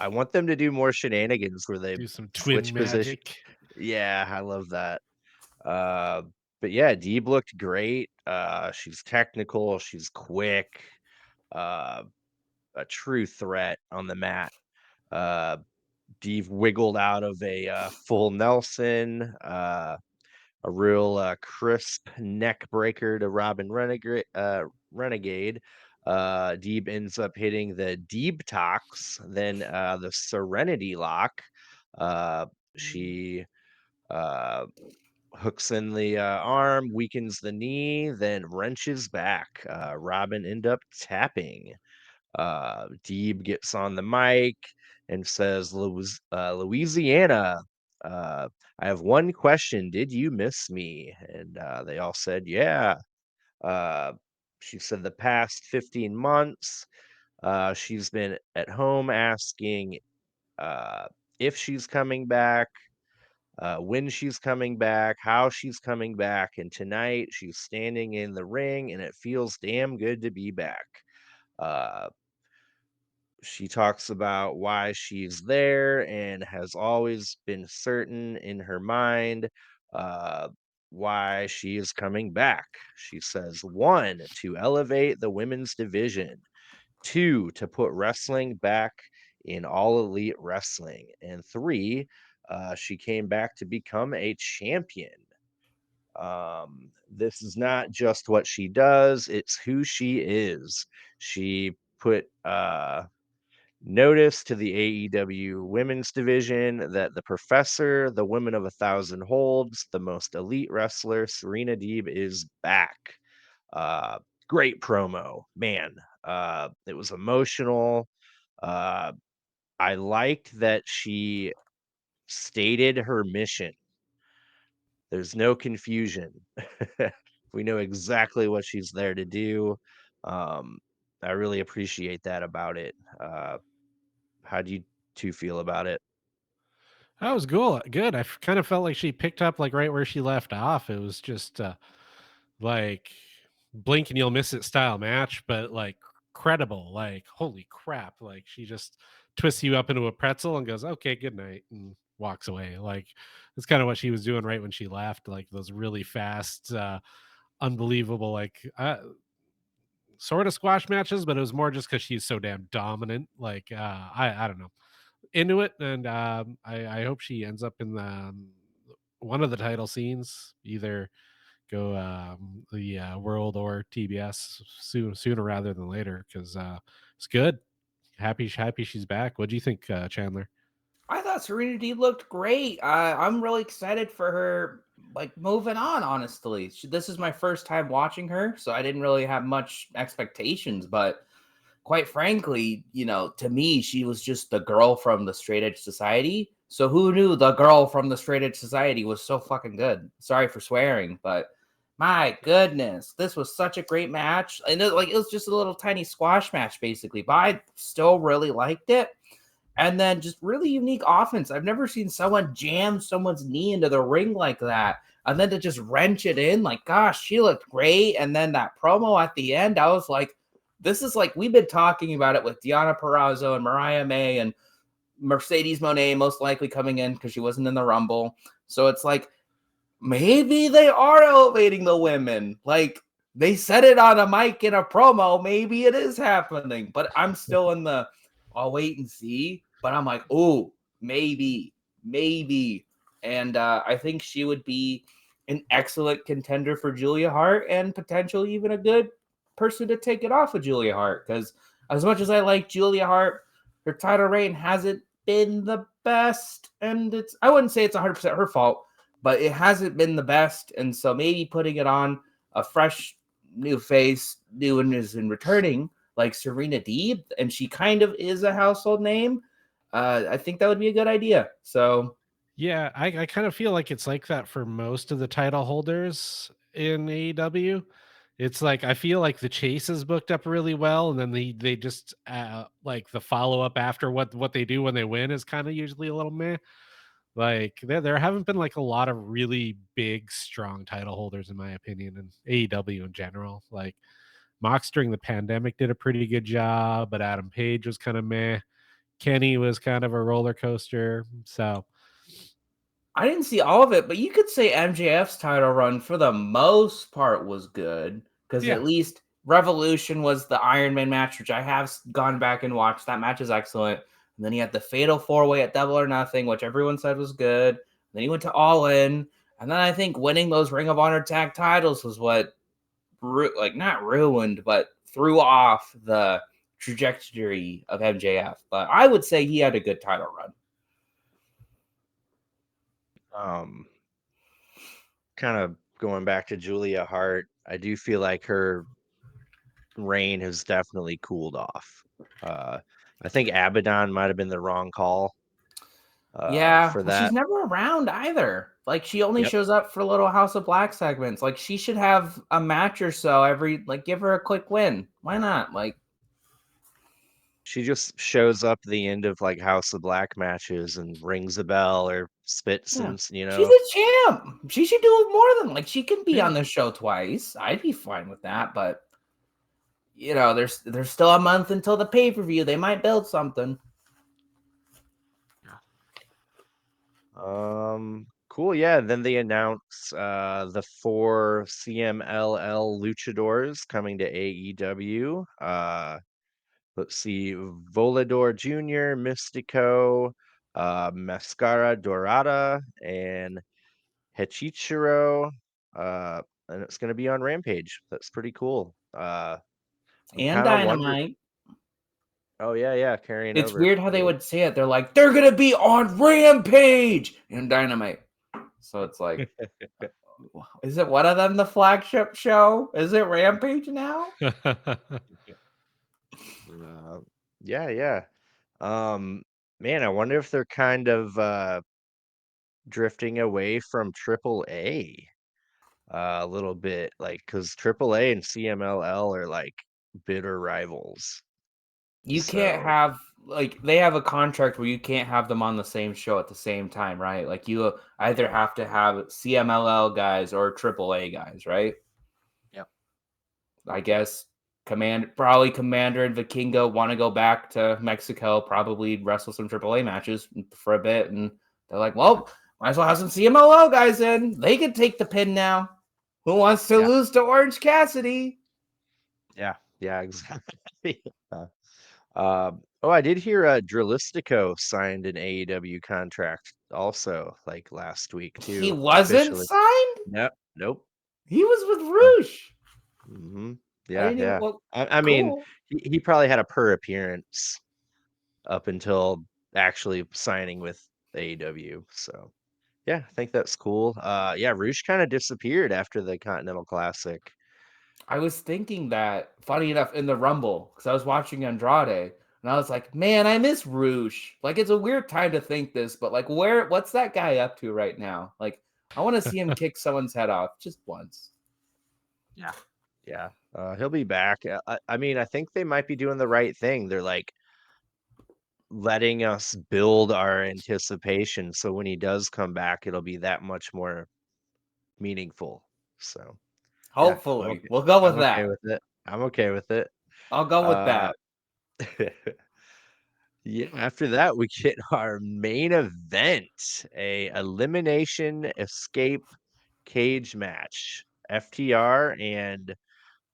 I want them to do more shenanigans where they do some switch twin position. magic. Yeah, I love that. But yeah, Deeb looked great. She's technical, she's quick, a true threat on the mat. Deeb wiggled out of a full Nelson, a real crisp neck breaker to Robin Renegade. Deeb ends up hitting the Deeb Tox, then the Serenity Lock. She hooks in the arm, weakens the knee, then wrenches back. Robin end up tapping. Deeb gets on the mic and says, Louisiana, I have one question. Did you miss me? And they all said, yeah. She said the past 15 months, she's been at home asking if she's coming back, when she's coming back, how she's coming back. And tonight she's standing in the ring and it feels damn good to be back. She talks about why she's there and has always been certain in her mind why she is coming back. She says, 1, to elevate the women's division, 2, to put wrestling back in All Elite Wrestling, and 3, she came back to become a champion. This is not just what she does, it's who she is. She put notice to the AEW women's division that the professor, the woman of 1,000 holds, the most elite wrestler, Serena Deeb, is back. Great promo, man. It was emotional. I liked that she stated her mission. There's no confusion. We know exactly what she's there to do. I really appreciate that about it. How do you 2 feel about it? That was cool. Good. I kind of felt like she picked up like right where she left off. It was just like blink and you'll miss it style match, but like credible. Like holy crap! Like she just twists you up into a pretzel and goes, "Okay, good night," and walks away. Like that's kind of what she was doing right when she left. Like those really fast, unbelievable, like sort of squash matches, but it was more just because she's so damn dominant. Like I don't know, into it, and I hope she ends up in the one of the title scenes, either go the world or TBS sooner rather than later, because it's good. Happy she's back. What do you think, Chandler? I thought Serena Deeb looked great. I'm really excited for her, like, moving on, honestly. This is my first time watching her, so I didn't really have much expectations, but quite frankly, to me, she was just the girl from the Straight Edge Society. So who knew the girl from the Straight Edge Society was so fucking good? Sorry for swearing, but my goodness, this was such a great match. And it was just a little tiny squash match, basically, but I still really liked it. And then just really unique offense. I've never seen someone jam someone's knee into the ring like that. And then to just wrench it in, like, gosh, she looked great. And then that promo at the end, I was like, this is like, we've been talking about it with Deonna Purrazzo and Mariah May and Mercedes Moné most likely coming in because she wasn't in the Rumble. So it's like, maybe they are elevating the women. Like, they said it on a mic in a promo. Maybe it is happening. But I'm still in the, I'll wait and see. But I'm like, oh, maybe. And I think she would be an excellent contender for Julia Hart and potentially even a good person to take it off of Julia Hart. Because as much as I like Julia Hart, her title reign hasn't been the best. And I wouldn't say it's 100% her fault, but it hasn't been the best. And so maybe putting it on a fresh new face, new and is in returning, like Serena Deeb, and she kind of is a household name. I think that would be a good idea. So Yeah, I kind of feel like it's like that for most of the title holders in AEW. It's like I feel like the chase is booked up really well, and then they just like the follow up after what they do when they win is kind of usually a little meh. Like there haven't been like a lot of really big strong title holders in my opinion in AEW in general. Like Mox during the pandemic did a pretty good job, but Adam Page was kind of meh. Kenny was kind of a roller coaster. So I didn't see all of it, but you could say MJF's title run for the most part was good because yeah. at least Revolution was the Iron Man match, which I have gone back and watched. That match is excellent. And then he had the Fatal 4-Way at Double or Nothing, which everyone said was good. Then he went to All In. And then I think winning those Ring of Honor tag titles was what, not ruined, but threw off the trajectory of MJF. But I would say he had a good title run. Um, kind of going back to Julia Hart, I do feel like her reign has definitely cooled off. I think Abaddon might have been the wrong call Yeah, for well, she's that. never around either. Like, she only Yep. shows up for little House of Black segments. Like, she should have a match or so every, like, give her a quick win. Why not? Like, She just shows up at the end of like House of Black matches and rings a bell or spits yeah, some, she's a champ. She should do it more than, like, she can be Yeah. on the show twice. I'd be fine with that, but there's still a month until the pay-per-view. They might build something. Cool. Yeah. Then they announce the 4 CMLL luchadors coming to AEW. Let's see, Volador Jr., Mystico, Mascara Dorada, and Hechichiro. And it's going to be on Rampage. That's pretty cool. I'm And kind of wondering. Dynamite. Oh yeah, carrying It's over. weird how they Yeah. would say it. They're like, they're gonna be on Rampage and Dynamite. So it's like, is it one of them the flagship show? Is it Rampage now? Uh, yeah. Man, I wonder if they're kind of drifting away from Triple A a little bit, like because Triple A and CMLL are like bitter rivals. You can't So have, like, they have a contract where you can't have them on the same show at the same time, right? Like, you either have to have CMLL guys or AAA guys, right? Yep. I guess probably Commander and Vikingo want to go back to Mexico, probably wrestle some AAA matches for a bit, and they're like, well, might as well have some CMLL guys in. They could take the pin now. Who wants to Yeah. lose to Orange Cassidy? Yeah, exactly. Oh, I did hear Drilistico signed an AEW contract also, like last week He too, wasn't officially. signed? Nope. He was with Uh, Roosh. hmm I Yeah, didn't even, yeah. well, I mean, cool. he probably had a per appearance up until actually signing with AEW. So yeah, I think that's cool. Yeah, Roosh kind of disappeared after the Continental Classic. I was thinking that, funny enough, in the Rumble, because I was watching Andrade, and I was like, man, I miss Rouge. Like, it's a weird time to think this, but like, what's that guy up to right now? Like, I want to see him kick someone's head off just once. Yeah. Yeah. He'll be back. I mean, I think they might be doing the right thing. They're like letting us build our anticipation. So when he does come back, it'll be that much more meaningful. So yeah, I'm Hopefully, okay. we'll go I'm with okay that. with it. I'm okay with it. I'll go with Uh, that. yeah, after that, we get our main event, a elimination escape cage match. FTR and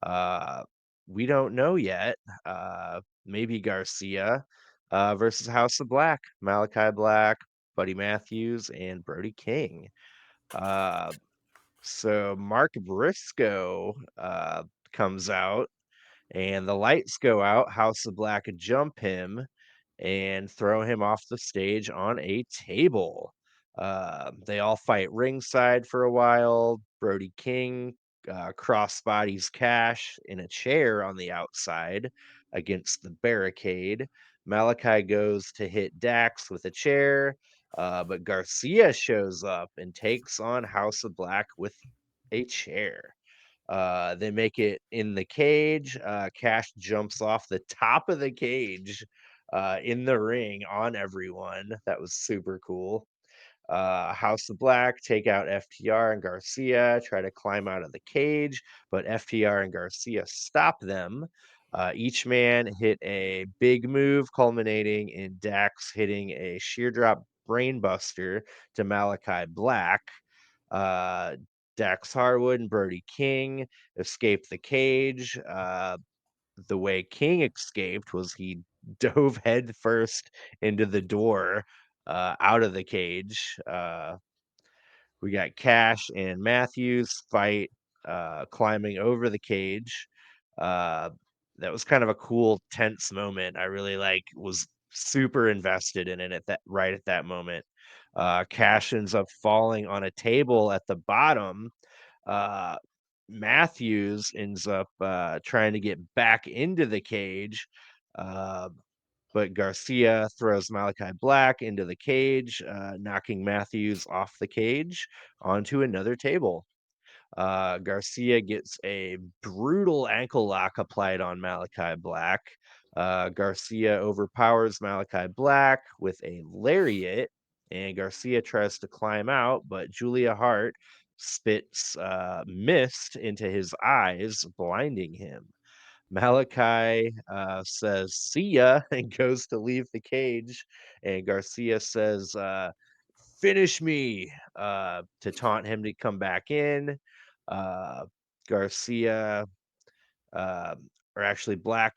uh we don't know yet. Maybe Garcia versus House of Black, Malachi Black, Buddy Matthews, and Brody King. Uh so Mark Briscoe comes out and the lights go out. House of Black jump him and throw him off the stage on a table. They all fight ringside for a while. Brody King crossbodies Cash in a chair on the outside against the barricade. Malachi goes to hit Dax with a chair, but Garcia shows up and takes on House of Black with a chair. They make it in the cage. Cash jumps off the top of the cage in the ring on everyone. That was super cool. House of Black take out FTR and Garcia, try to climb out of the cage, but FTR and Garcia stop them. Each man hit a big move, culminating in Dax hitting a sheer drop brainbuster to Malachi Black. Uh, Dax Harwood and Brody King escape the cage. The way King escaped was he dove head first into the door out of the cage. We got Cash and Matthews fight climbing over the cage. Uh, that was kind of a cool, tense moment. I really was super invested in it at that moment. Cash ends up falling on a table at the bottom. uh, Matthews ends up trying to get back into the cage, uh, but Garcia throws Malachi Black into the cage, knocking Matthews off the cage onto another table. Garcia gets a brutal ankle lock applied on Malachi Black. Garcia overpowers Malachi Black with a lariat, and Garcia tries to climb out, but Julia Hart spits mist into his eyes, blinding him. Malachi says, "See ya," and goes to leave the cage. And Garcia says, "Finish me," to taunt him to come back in. Uh, Garcia, or actually Black,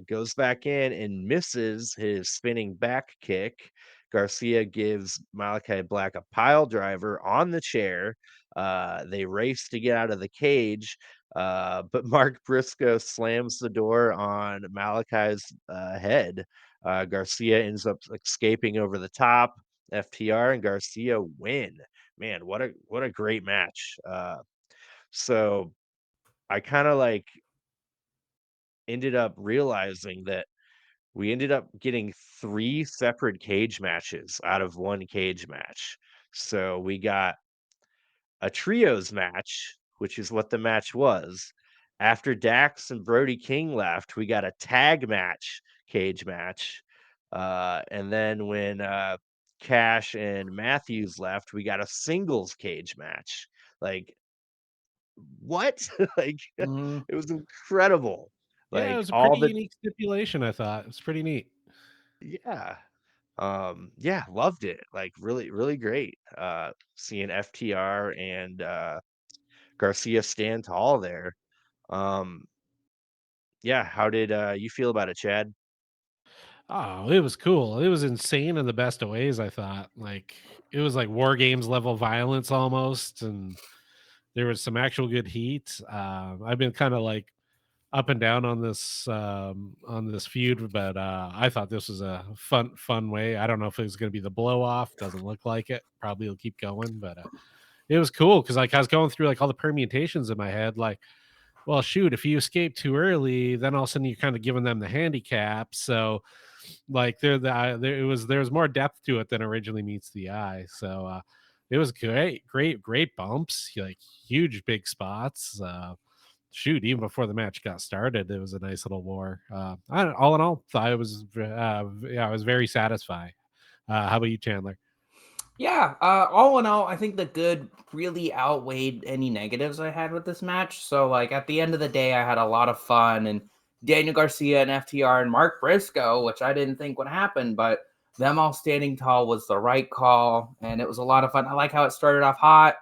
goes back in and misses his spinning back kick. Garcia gives Malachi Black a pile driver on the chair. They race to get out of the cage, but Mark Briscoe slams the door on Malachi's head. Garcia ends up escaping over the top. FTR and Garcia win. Man, what a great match. So I kind of ended up realizing that we ended up getting 3 separate cage matches out of 1 cage match. So we got a trios match, which is what the match was. After Dax and Brody King left, we got a tag match, cage match. And then when Cash and Matthews left, we got a singles cage match. Like, what? Like, Mhm. it was incredible. Yeah, it Like, was a all pretty the unique stipulation, I thought. It's pretty neat. yeah. Yeah, loved it. Like, really, really great. Seeing FTR and Garcia stand tall there. Um, yeah, how did you feel about it, Chad? Oh, it was cool. It was insane in the best of ways, I thought. Like, it was like War Games level violence almost, and there was some actual good heat. I've been kind of like up and down on this feud, but I thought this was a fun way. I don't know if it was going to be the blow off. Doesn't look like it. Probably will keep going, but it was cool because like I was going through like all the permutations in my head. Like well, shoot, if you escape too early, then all of a sudden you're kind of giving them the handicap. So like there was more depth to it than originally meets the eye. So it was great bumps, like huge big spots. Shoot, even before the match got started, it was a nice little war. All in all, thought it was I was very satisfied. How about you, Chandler? Yeah, all in all, I think the good really outweighed any negatives I had with this match. So, like, at the end of the day, I had a lot of fun, and Daniel Garcia and FTR and Mark Briscoe, which I didn't think would happen, but them all standing tall was the right call, and it was a lot of fun. I like how it started off hot,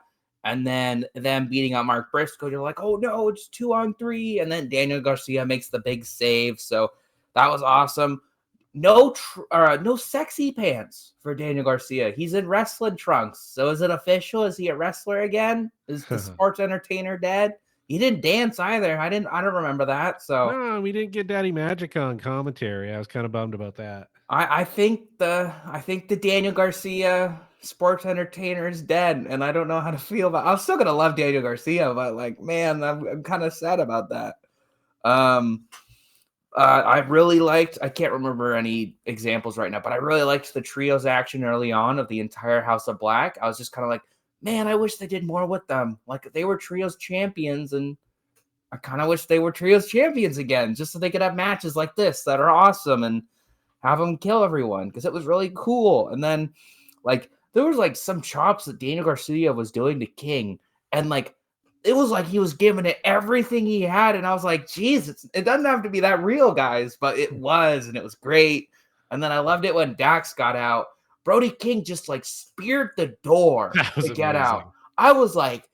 and then them beating out Mark Briscoe, you're like, oh no, it's 2-on-3, and then Daniel Garcia makes the big save, so that was awesome. No sexy pants for Daniel Garcia. He's in wrestling trunks. So is it official? Is he a wrestler again? Is the sports entertainer dead? He didn't dance either. I don't remember that. So No, we didn't get Daddy Magic on commentary. I was kind of bummed about that. I think the Daniel Garcia sports entertainer is dead, and I don't know how to feel about. I'm still gonna love Daniel Garcia, but like, man, I'm kind of sad about that. I really liked, I can't remember any examples right now, but I really liked the trios action early on of the entire House of Black. I was just kind of like, man, I wish they did more with them. Like, they were trios champions, and I kind of wish they were trios champions again, just so they could have matches like this that are awesome and have them kill everyone, because it was really cool. And then, like, there was like some chops that Daniel Garcia was doing to King, and like, it was like he was giving it everything he had, and I was like, geez, it doesn't have to be that real, guys, but it was, and it was great. And then I loved it when Dax got out. Brody King just like speared the door That was to get out. amazing. I was like,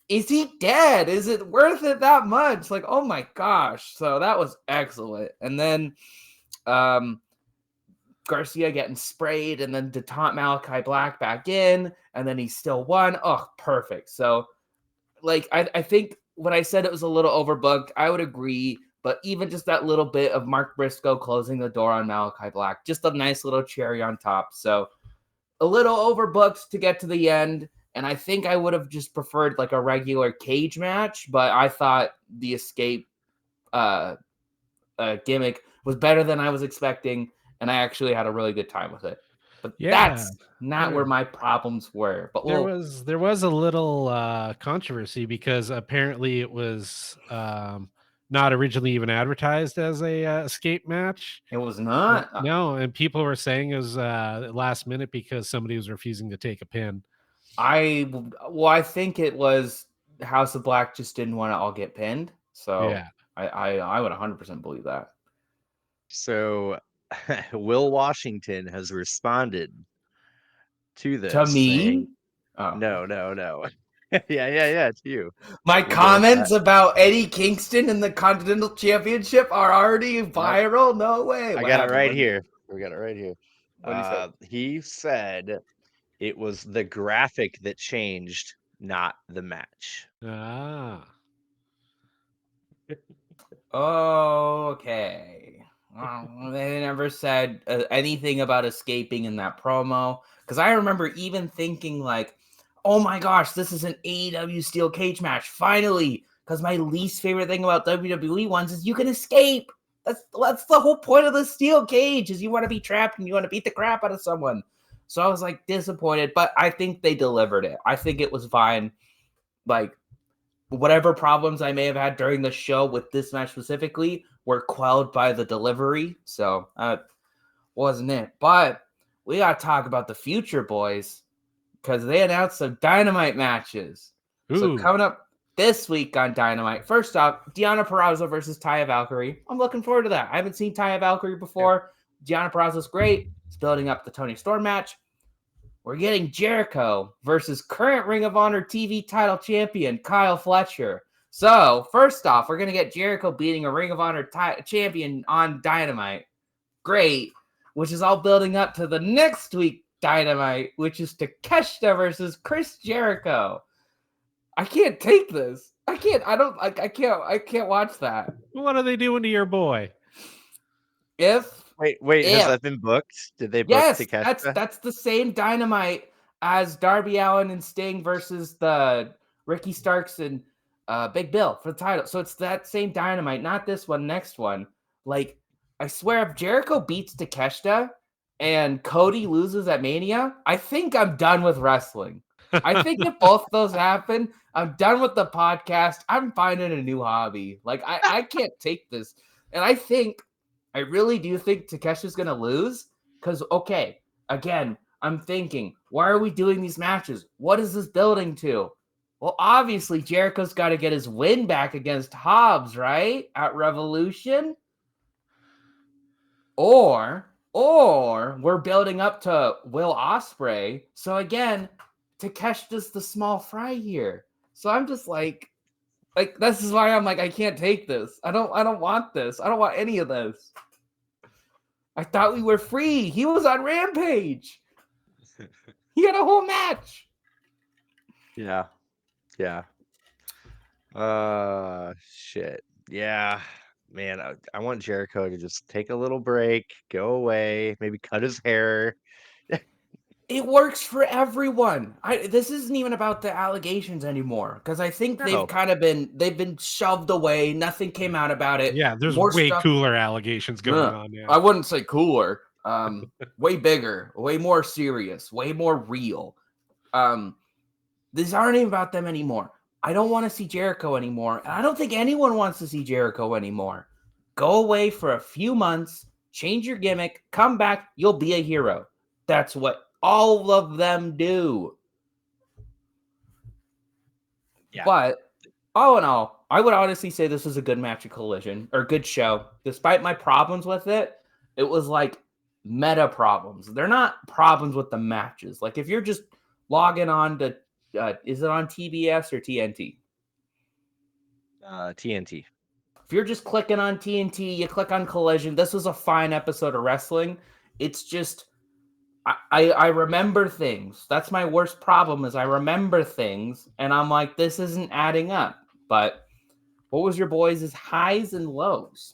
is he dead? Is it worth it that much? Like, oh my gosh. So that was excellent. And then Garcia getting sprayed, and then to taunt Malachi Black back in, and then he still won. Oh, perfect. So like, I think when I said it was a little overbooked, I would agree. But even just that little bit of Mark Briscoe closing the door on Malachi Black, just a nice little cherry on top. So a little overbooked to get to the end. And I think I would have just preferred like a regular cage match, but I thought the escape gimmick was better than I was expecting. And I actually had a really good time with it. But Yeah. that's not where my problems were. But There was a little controversy because apparently it was not originally even advertised as a escape match. it was not. No, and people were saying it was last minute because somebody was refusing to take a pin. I think it was House of Black just didn't want to all get pinned. So Yeah. I would 100% believe that. So Will Washington has responded to To this saying, me? Oh. no. Yeah, to you. My We'll go with comments that. about Eddie Kingston in the Continental Championship are already viral? No way. I What got it happened? right here. We got it right here. What'd he say? He said it was the graphic that changed, not the match. Ah. Okay. They never said anything about escaping in that promo. Because I remember even thinking like, oh my gosh, this is an AEW steel cage match. Finally. Because my least favorite thing about WWE ones is you can escape. That's the whole point of the steel cage, is you want to be trapped and you want to beat the crap out of someone. So I was like disappointed, but I think they delivered it. I think it was fine. Like, whatever problems I may have had during the show with this match specifically were quelled by the delivery. So wasn't it. But we got to talk about the future, boys, because they announced some Dynamite matches. Ooh. So coming up this week on Dynamite, first off, Deonna Purrazzo versus Taya Valkyrie. I'm looking forward to that. I haven't seen Taya Valkyrie before. Deonna Purrazzo's great. It's building up the Toni Storm match. We're getting Jericho versus current Ring of Honor TV title champion Kyle Fletcher. So, first off, we're going to get Jericho beating a Ring of Honor champion on Dynamite. Great. Which is all building up to the next week Dynamite, which is Takeshita versus Chris Jericho. I can't take this. I can't watch that. What are they doing to your boy? Wait, has that been booked? Did they book Takeshita? That's the same Dynamite as Darby Allin and Sting versus the Ricky Starks and Big Bill for the title. So it's that same Dynamite, not this one, next one. Like, I swear, if Jericho beats Takeshita and Cody loses at Mania, I think I'm done with wrestling. I think if both those happen, I'm done with the podcast. I'm finding a new hobby. Like, I can't take this. And I really do think Takeshi's going to lose because, okay, again, I'm thinking, why are we doing these matches? What is this building to? Well, obviously, Jericho's got to get his win back against Hobbs, right? At Revolution. Or we're building up to Will Ospreay. So again, Takeshita's the small fry here. So I'm just like this is why I'm like, I can't take this. I don't want this. I don't want any of this. I thought we were free. He was on Rampage. He had a whole match. Yeah. Shit. Yeah. Man, I want Jericho to just take a little break, go away, maybe cut his hair. It works for everyone. This isn't even about the allegations anymore because I think No. they've been shoved away. Nothing came out about it. Yeah, there's More way stuff. cooler allegations going on now. I wouldn't say cooler. Way bigger, way more serious, way more real. These aren't even about them anymore. I don't want to see Jericho anymore. And I don't think anyone wants to see Jericho anymore. Go away for a few months, change your gimmick, come back, you'll be a hero. That's what all of them do. Yeah. But all in all, I would honestly say this was a good match of Collision, or good show. Despite my problems with it, it was like meta problems. They're not problems with the matches. Like if you're just logging on to, is it on TBS or TNT? TNT. If you're just clicking on TNT, you click on Collision. This was a fine episode of wrestling. It's just, I remember things. That's my worst problem is I remember things, and I'm like, this isn't adding up. But what was your boys' highs and lows?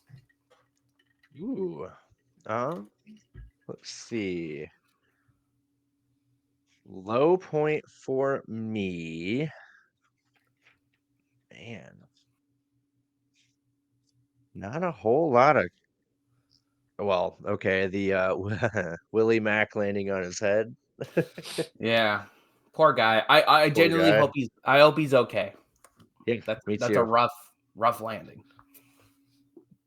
Ooh. Let's see. Low point for me. Man. Not a whole lot of well, okay, the Willie Mack landing on his head. Yeah, poor guy. I Poor genuinely guy. hope he's okay. Yeah, me That's a too. rough landing.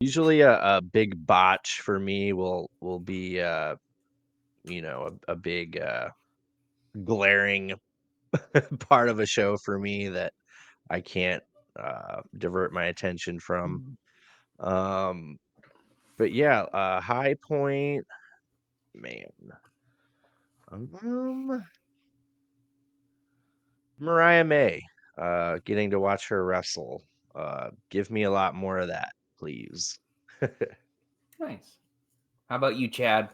Usually a big botch for me will be a big glaring part of a show for me that I can't divert my attention from. But yeah, high point, man. Mariah May, getting to watch her wrestle. Give me a lot more of that, please. Nice. How about you, Chad?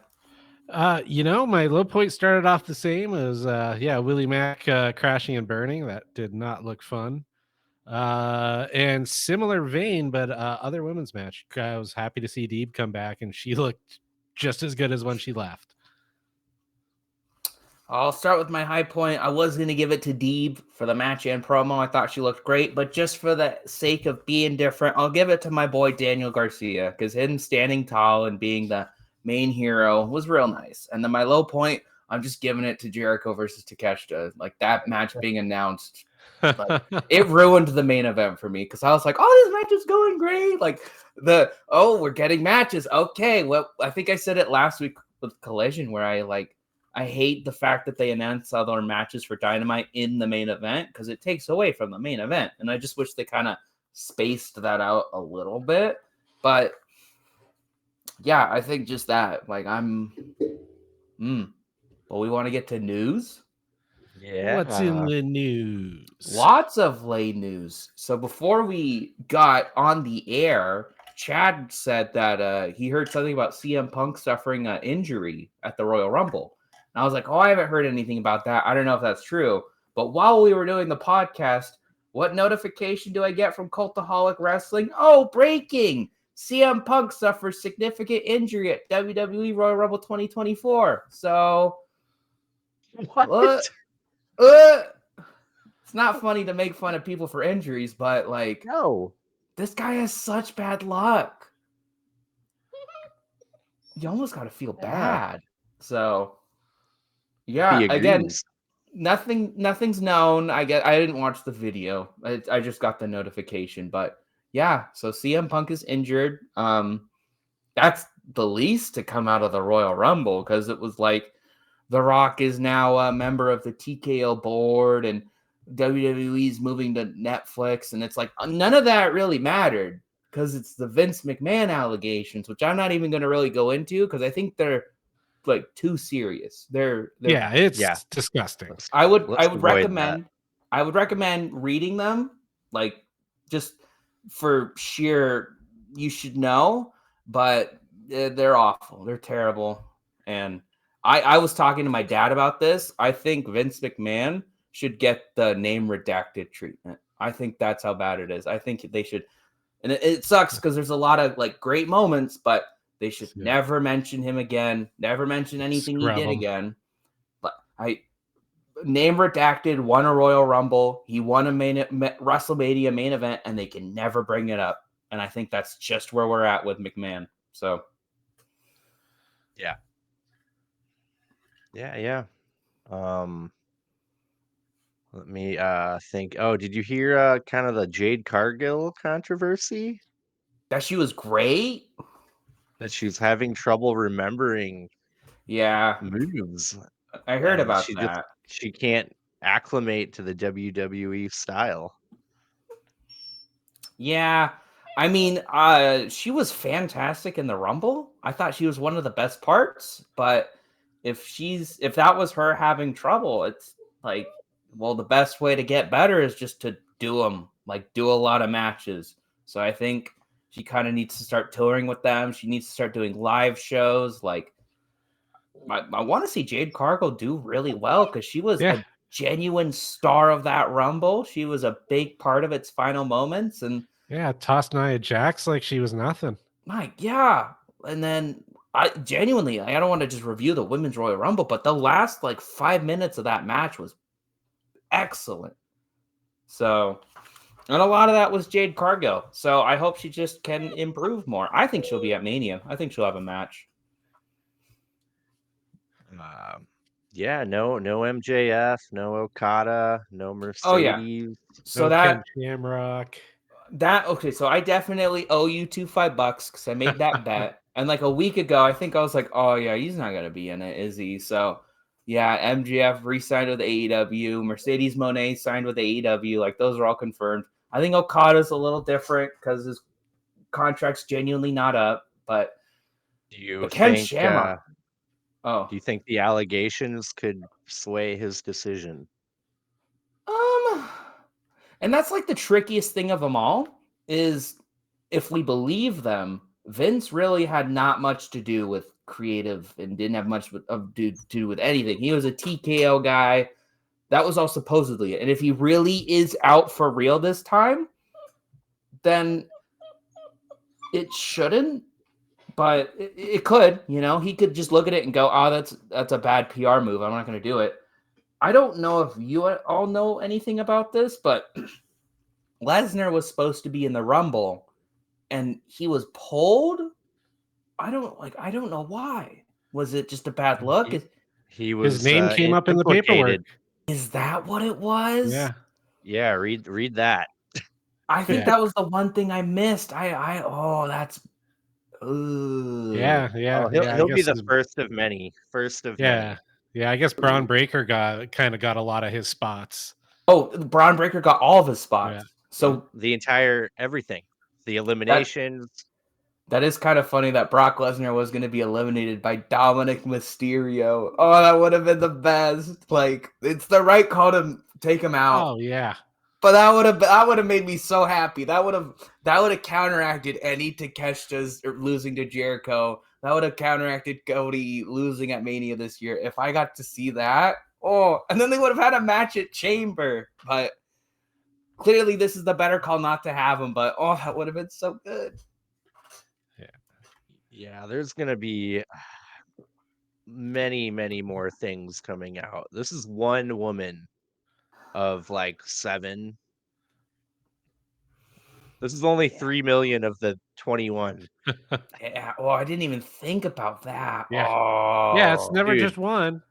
My low point started off the same as Willie Mack crashing and burning. That did not look fun. And similar vein, but other women's match. I was happy to see Deeb come back, and she looked just as good as when she left. I'll start with my high point. I was going to give it to Deeb for the match and promo. I thought she looked great, but just for the sake of being different, I'll give it to my boy Daniel Garcia because him standing tall and being the main hero was real nice. And then my low point, I'm just giving it to Jericho versus Takeshita. Like that match being announced, like, it ruined the main event for me because I was like, oh, this match is going great. Like we're getting matches. Okay, well, I think I said it last week with Collision where I hate the fact that they announce other matches for Dynamite in the main event because it takes away from the main event. And I just wish they kind of spaced that out a little bit. But yeah, I think just that. Like well, we want to get to news. Yeah. What's in the news? Lots of late news. So before we got on the air, Chad said that he heard something about CM Punk suffering an injury at the Royal Rumble. And I was like, oh, I haven't heard anything about that. I don't know if that's true. But while we were doing the podcast, what notification do I get from Cultaholic Wrestling? Oh, breaking! CM Punk suffers significant injury at WWE Royal Rumble 2024. So, What? It's not funny to make fun of people for injuries, but like No. this guy has such bad luck. You almost got to feel Yeah. bad. So He yeah, again, agrees. nothing's known. I didn't watch the video. I just got the notification, but yeah. So CM Punk is injured. That's the least to come out of the Royal Rumble because it was like The Rock is now a member of the TKO board and WWE's moving to Netflix, and it's like none of that really mattered because it's the Vince McMahon allegations, which I'm not even going to really go into because I think they're like too serious. They're Yeah, Yeah. it's disgusting. Let's I would let's avoid that. I would recommend reading them, like just for sheer you should know, but they're awful. They're terrible. And I was talking to my dad about this. I think Vince McMahon should get the name redacted treatment. I think that's how bad it is. I think they should, and it sucks because there's a lot of like great moments, but they should Yeah. never mention him again. Never mention anything he Scrub did 'em. again. But I name redacted, won a Royal Rumble, he won a WrestleMania main event, and they can never bring it up. And I think that's just where we're at with McMahon. So Yeah. Yeah. Um, Let me think. Oh, did you hear kind of the Jade Cargill controversy? that she was great. That she's having trouble remembering Yeah, moves I heard and about that. she can't acclimate to the WWE style. Yeah. I mean, she was fantastic in the Rumble. I thought she was one of the best parts, but if that was her having trouble, it's like, well, the best way to get better is just to do them, like do a lot of matches. So I think she kind of needs to start touring with them. She needs to start doing live shows. Like, I want to see Jade Cargill do really well because she was Yeah. a genuine star of that Rumble. She was a big part of its final moments, and Yeah, tossed Nia Jax like she was nothing. yeah. And then I genuinely, I don't want to just review the Women's Royal Rumble, but the last like 5 minutes of that match was excellent. So, and a lot of that was Jade Cargill. So I hope she just can improve more. I think she'll be at Mania. I think she'll have a match. Yeah, no MJF, no Okada, no Oh yeah. Mercedes. So No Ken Shamrock. okay, so I definitely owe you $5 because I made that bet. And like a week ago, I think I was like, oh yeah, he's not gonna be in it, is he? So yeah, MGF re-signed with AEW, Mercedes Moné signed with AEW, like those are all confirmed. I think Okada's a little different because his contract's genuinely not up, but Do you the Ken think Shamrock. Oh. do you think the allegations could sway his decision? Um And that's like the trickiest thing of them all is if we believe them, Vince really had not much to do with creative and didn't have much to do with anything. He was a TKO guy. That was all supposedly it. And if he really is out for real this time, then it shouldn't, but it could. He could just look at it and go, "Oh, that's a bad PR move. I'm not going to do it." I don't know if you all know anything about this, but Lesnar was supposed to be in the Rumble and he was pulled. I don't know why. Was it just a bad look? He, he His was name came up in the paperwork. implicated. Is that what it was? Yeah. Yeah, read that. I think Yeah. that was the one thing I missed. Oh, that's ugh. Yeah. Oh, he'll I he'll be guess the first of many. First of yeah. many. Yeah, I guess Braun Breaker got a lot of his spots. Oh, Braun Breaker got all of his Yeah. spots. So The entire everything. The that eliminations. that is kind of funny that Brock Lesnar was going to be eliminated by Dominic Mysterio. Oh, that would have been the best. Like, it's the right call to take him out. Oh yeah. But that would have made me so happy. That would have counteracted any Takeshita's losing to Jericho. That would have counteracted Cody losing at Mania this year. If I got to see that, and then they would have had a match at Chamber. But clearly, this is the better call not to have him. But that would have been so good. Yeah, there's gonna be many more things coming out. This is one woman of like 7. This is only 3 million of the 21. Yeah. Oh, I didn't even think about that. Yeah. Yeah, it's Oh, never Dude, just one.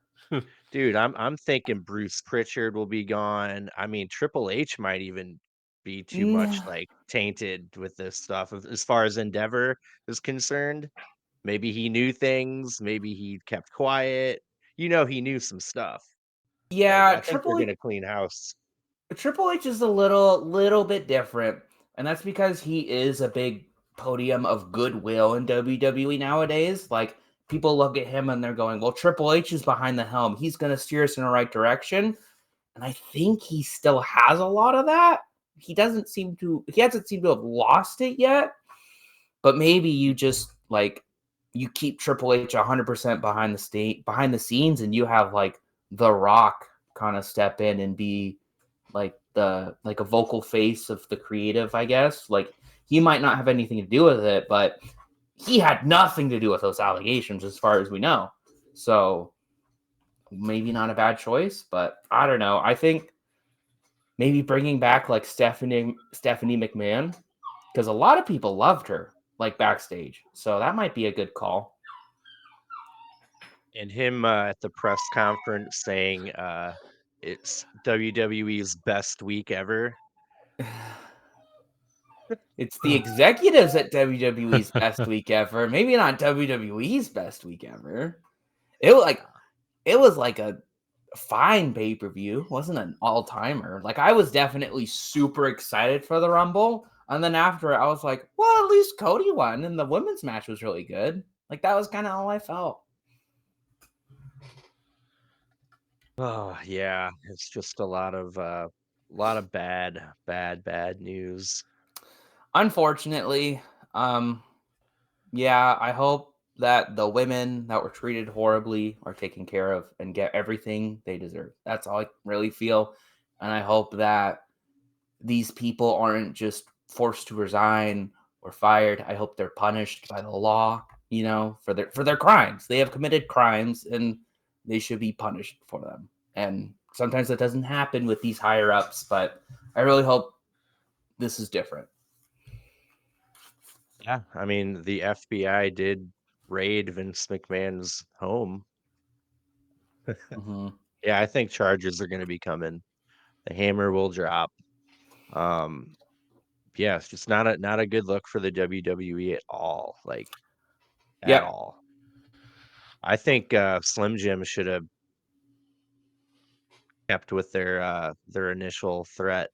dude, I'm thinking Bruce Pritchard will be gone. I mean, Triple H might even be too much N- like tainted with this stuff as far as Endeavor is concerned. Maybe he knew things, maybe he kept quiet. He knew some stuff. Like yeah. I think they're gonna clean house. Triple H is a little bit different, and that's because he is a big podium of goodwill in WWE nowadays. Like people look at him and they're going, "Well, Triple H is behind the helm. He's going to steer us in the right direction." And I think he still has a lot of that. He hasn't seemed to have lost it yet. But maybe you just like you keep Triple H 100% behind the scenes, and you have like The Rock kind of step in and be like a vocal face of the creative, I guess. Like he might not have anything to do with it, but he had nothing to do with those allegations as far as we know. So maybe not a bad choice, but I don't know. I think maybe bringing back like Stephanie McMahon, because a lot of people loved her like backstage. So that might be a good call. And him at the press conference saying it's WWE's best week ever. It's the executives at WWE's best week ever. Maybe not WWE's best week ever. It was like it was like a fine pay-per-view. Wasn't an all-timer. Like I was definitely super excited for the Rumble. And then after it, I was like, well, at least Cody won and the women's match was really good. Like that was kind of all I felt. Oh yeah, it's just a lot of bad news. Unfortunately, um, yeah, I hope that the women that were treated horribly are taken care of and get everything they deserve. That's all I really feel. And I hope that these people aren't just forced to resign or fired. I hope they're punished by the law, for their crimes. They have committed crimes and they should be punished for them. And sometimes that doesn't happen with these higher ups, but I really hope this is different. Yeah, I mean the FBI did raid Vince McMahon's home. Mm-hmm. Yeah, I think charges are going to be coming. The hammer will drop. Um, yeah, it's just not a good look for the WWE at all. Like at Yep. all. I think Slim Jim should have kept with their initial threat.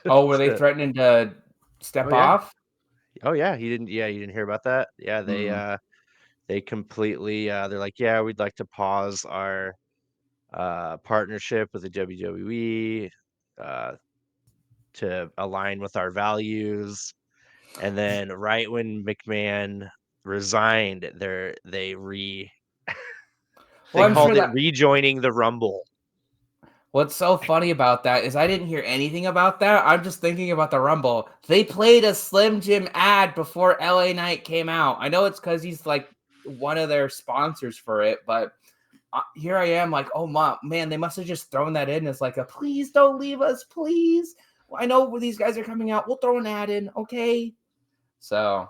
Oh, were they to- threatening to oh step yeah. off? Oh yeah, you didn't hear about that? Yeah, Mm. they completely they're like, "Yeah, we'd like to pause our partnership with the WWE uh to align with our values." And then right when McMahon resigned, Well, they I'm sure called it that rejoining the Rumble. what's so funny about that is I didn't hear anything about that. I'm just thinking about the Rumble. They played a Slim Jim ad before LA Knight came out. I know it's because he's like one of their sponsors for it, but here I am like, oh man, they must have just thrown that in as like a please don't leave us, please. I know these guys are coming out. We'll throw an ad in, okay? So,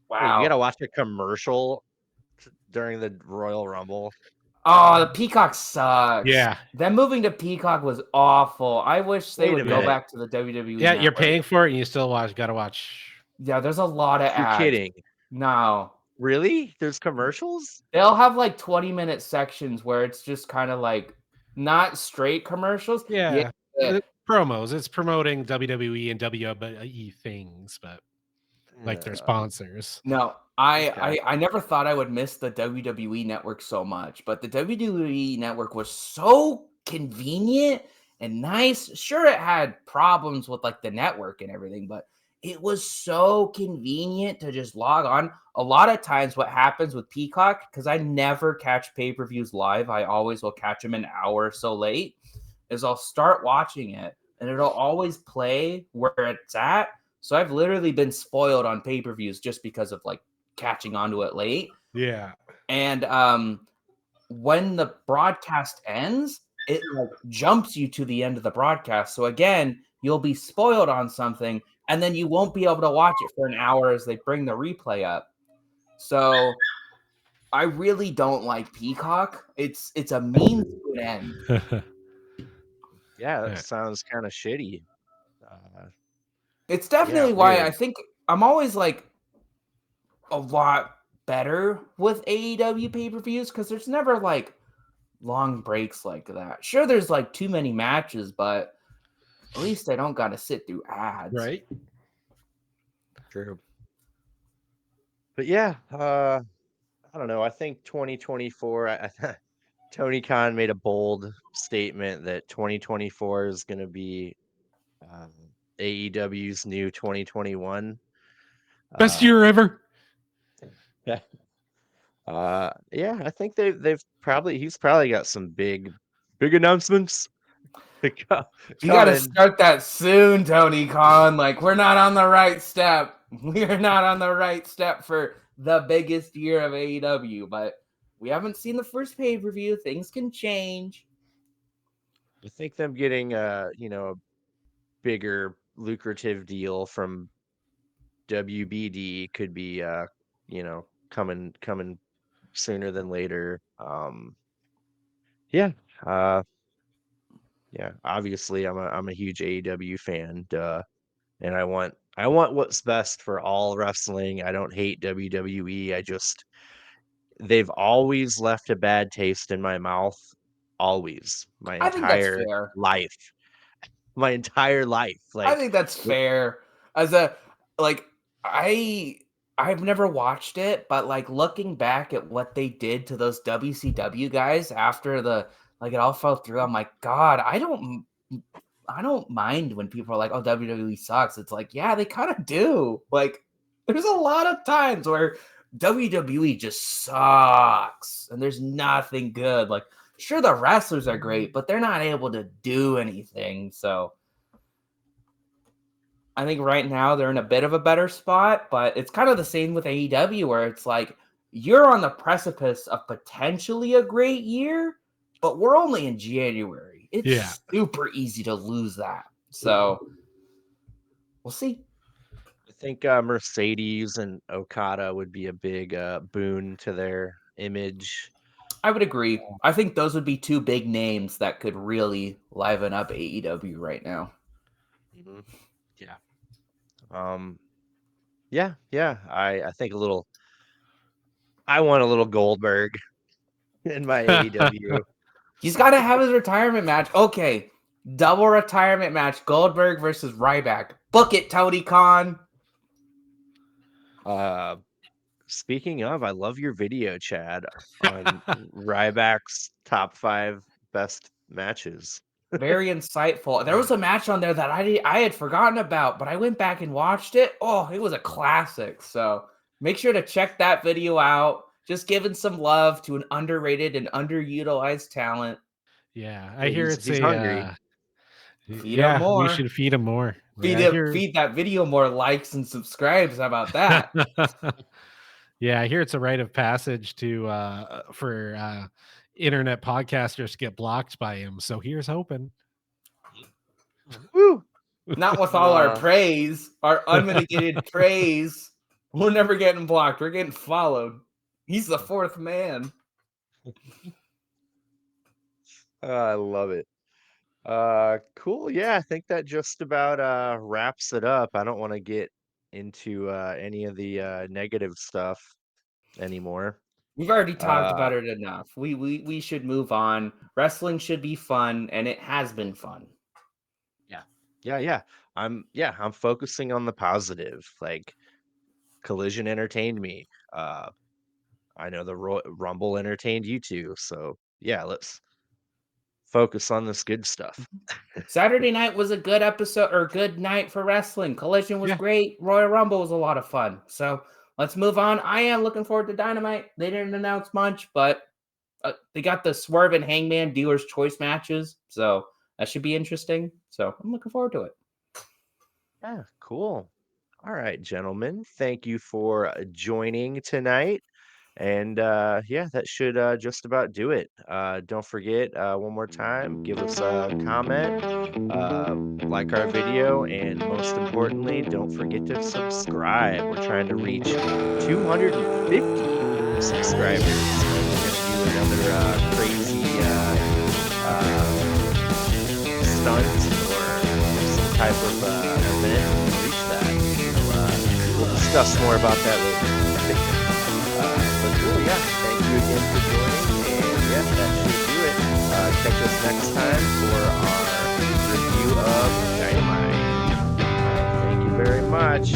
Well, you got wow. to watch a commercial during the Royal Rumble. Oh, the Peacock sucks. Yeah. Them moving to Peacock was awful. I wish they Wait a would go Yeah. minute. back to the WWE Yeah, you're network. paying for it and you still gotta watch. Yeah, there's a lot of You're ads. kidding. No. Really? There's commercials? They'll have like 20-minute sections where it's just kind of like not straight commercials. Yeah. Yeah. Promos. It's promoting WWE and WWE things, but like their Uh, sponsors. No, I, okay. I I never thought I would miss the WWE network so much, but the WWE network was so convenient and nice. Sure, it had problems with like the network and everything, but it was so convenient to just log on. A lot of times, what happens with Peacock, because I never catch pay-per-views live, I always will catch them an hour or so late, is I'll start watching it and it'll always play where it's at. So I've literally been spoiled on pay-per-views just because of like catching onto it late. Yeah. And when the broadcast ends, it like jumps you to the end of the broadcast. So again, you'll be spoiled on something, and then you won't be able to watch it for an hour as they bring the replay up. So I really don't like Peacock. It's a means to an end. Yeah, that Yeah. sounds kind of shitty. Uh, It's yeah, definitely why I weird. think I'm always like a lot better with AEW pay-per-views because there's never like long breaks like that. Sure, there's like too many matches, but at least I don't got to sit through ads. Right. True. But yeah, I don't know. I think 2024. Tony Khan made a bold statement that 2024 is going to be um, AEW's new 2021. Best Uh, year ever. yeah, yeah. I think they've probably he's probably got some big announcements You got to coming. start that soon, Tony Khan. Like, we're not on the right step. We're not on the right step for the biggest year of AEW, but we haven't seen the first pay-per-view. Things can change. I think them getting a bigger lucrative deal from WBD could be coming sooner than later. Yeah. Uh yeah, obviously I'm a huge AEW fan, duh. And I want what's best for all wrestling. I don't hate WWE. They've always left a bad taste in my mouth. Always. My I think that's entire fair. life. My entire life. I Like think that's w- fair. As a like I I've never watched it, but like looking back at what they did to those WCW guys after the like it all fell through, I'm like, God, I don't mind when people are like, "Oh, WWE sucks." It's like, yeah, they kind of do. Like, there's a lot of times where WWE just sucks and there's nothing good. Like, sure, the wrestlers are great, but they're not able to do anything. So I think right now they're in a bit of a better spot, but it's kind of the same with AEW where it's like you're on the precipice of potentially a great year, but we're only in January. Yeah. It's super easy to lose that. So we'll see. I think Mercedes and Okada would be a big boon to their image. I would agree. I think those would be two big names that could really liven up AEW right now. Mhm. Yeah. Um yeah. I think I want a little Goldberg in my AEW. He's got to have his retirement match. Okay, double retirement match: Goldberg versus Ryback. Book it, Tony Khan. Uh Speaking of, I love your video, Chad, on Ryback's top 5 best matches. Very insightful. There was a match on there that I had forgotten about, but I went back and watched it. Oh, it was a classic. So make sure to check that video out. Just giving some love to an underrated and underutilized talent. Yeah. I Yeah, hear it's he's hungry. Feed him yeah, we more. should feed him more. Yeah, I hear Feed that video more likes and subscribes. How about that? yeah, I hear it's a rite of passage to for internet podcasters to get blocked by him. So here's hoping. Woo! Not with all our Uh, praise, our unmitigated praise. We're never getting blocked. We're getting followed. He's the fourth man. I love it. Cool. Yeah, I think that just about wraps it up. I don't want to get into any of the negative stuff anymore. We've already talked Uh, about it enough. We should move on. Wrestling should be fun, and it has been fun. yeah. Yeah. I'm focusing on the positive. Like Collision entertained me. I know the Rumble entertained you too. So yeah, let's focus on this good stuff. Saturday night was a good episode or good night for wrestling. Collision was Yeah. great. Royal Rumble was a lot of fun. So let's move on. I am looking forward to Dynamite. They didn't announce much, but they got the Swerve and Hangman dealer's choice matches. So that should be interesting. So I'm looking forward to it. Yeah, cool. All right, gentlemen. Thank you for joining tonight. And yeah, that should just about do it. Don't forget, one more time, give us a comment, like our video, and most importantly, don't forget to subscribe. We're trying to reach 250 subscribers, and we're going to do another crazy stunt or some type of event to reach that. We'll discuss more about that later. But cool, yeah. Thank you again for joining, and yeah, that should do it. Catch us next time for our review of Dynamite. Thank you very much.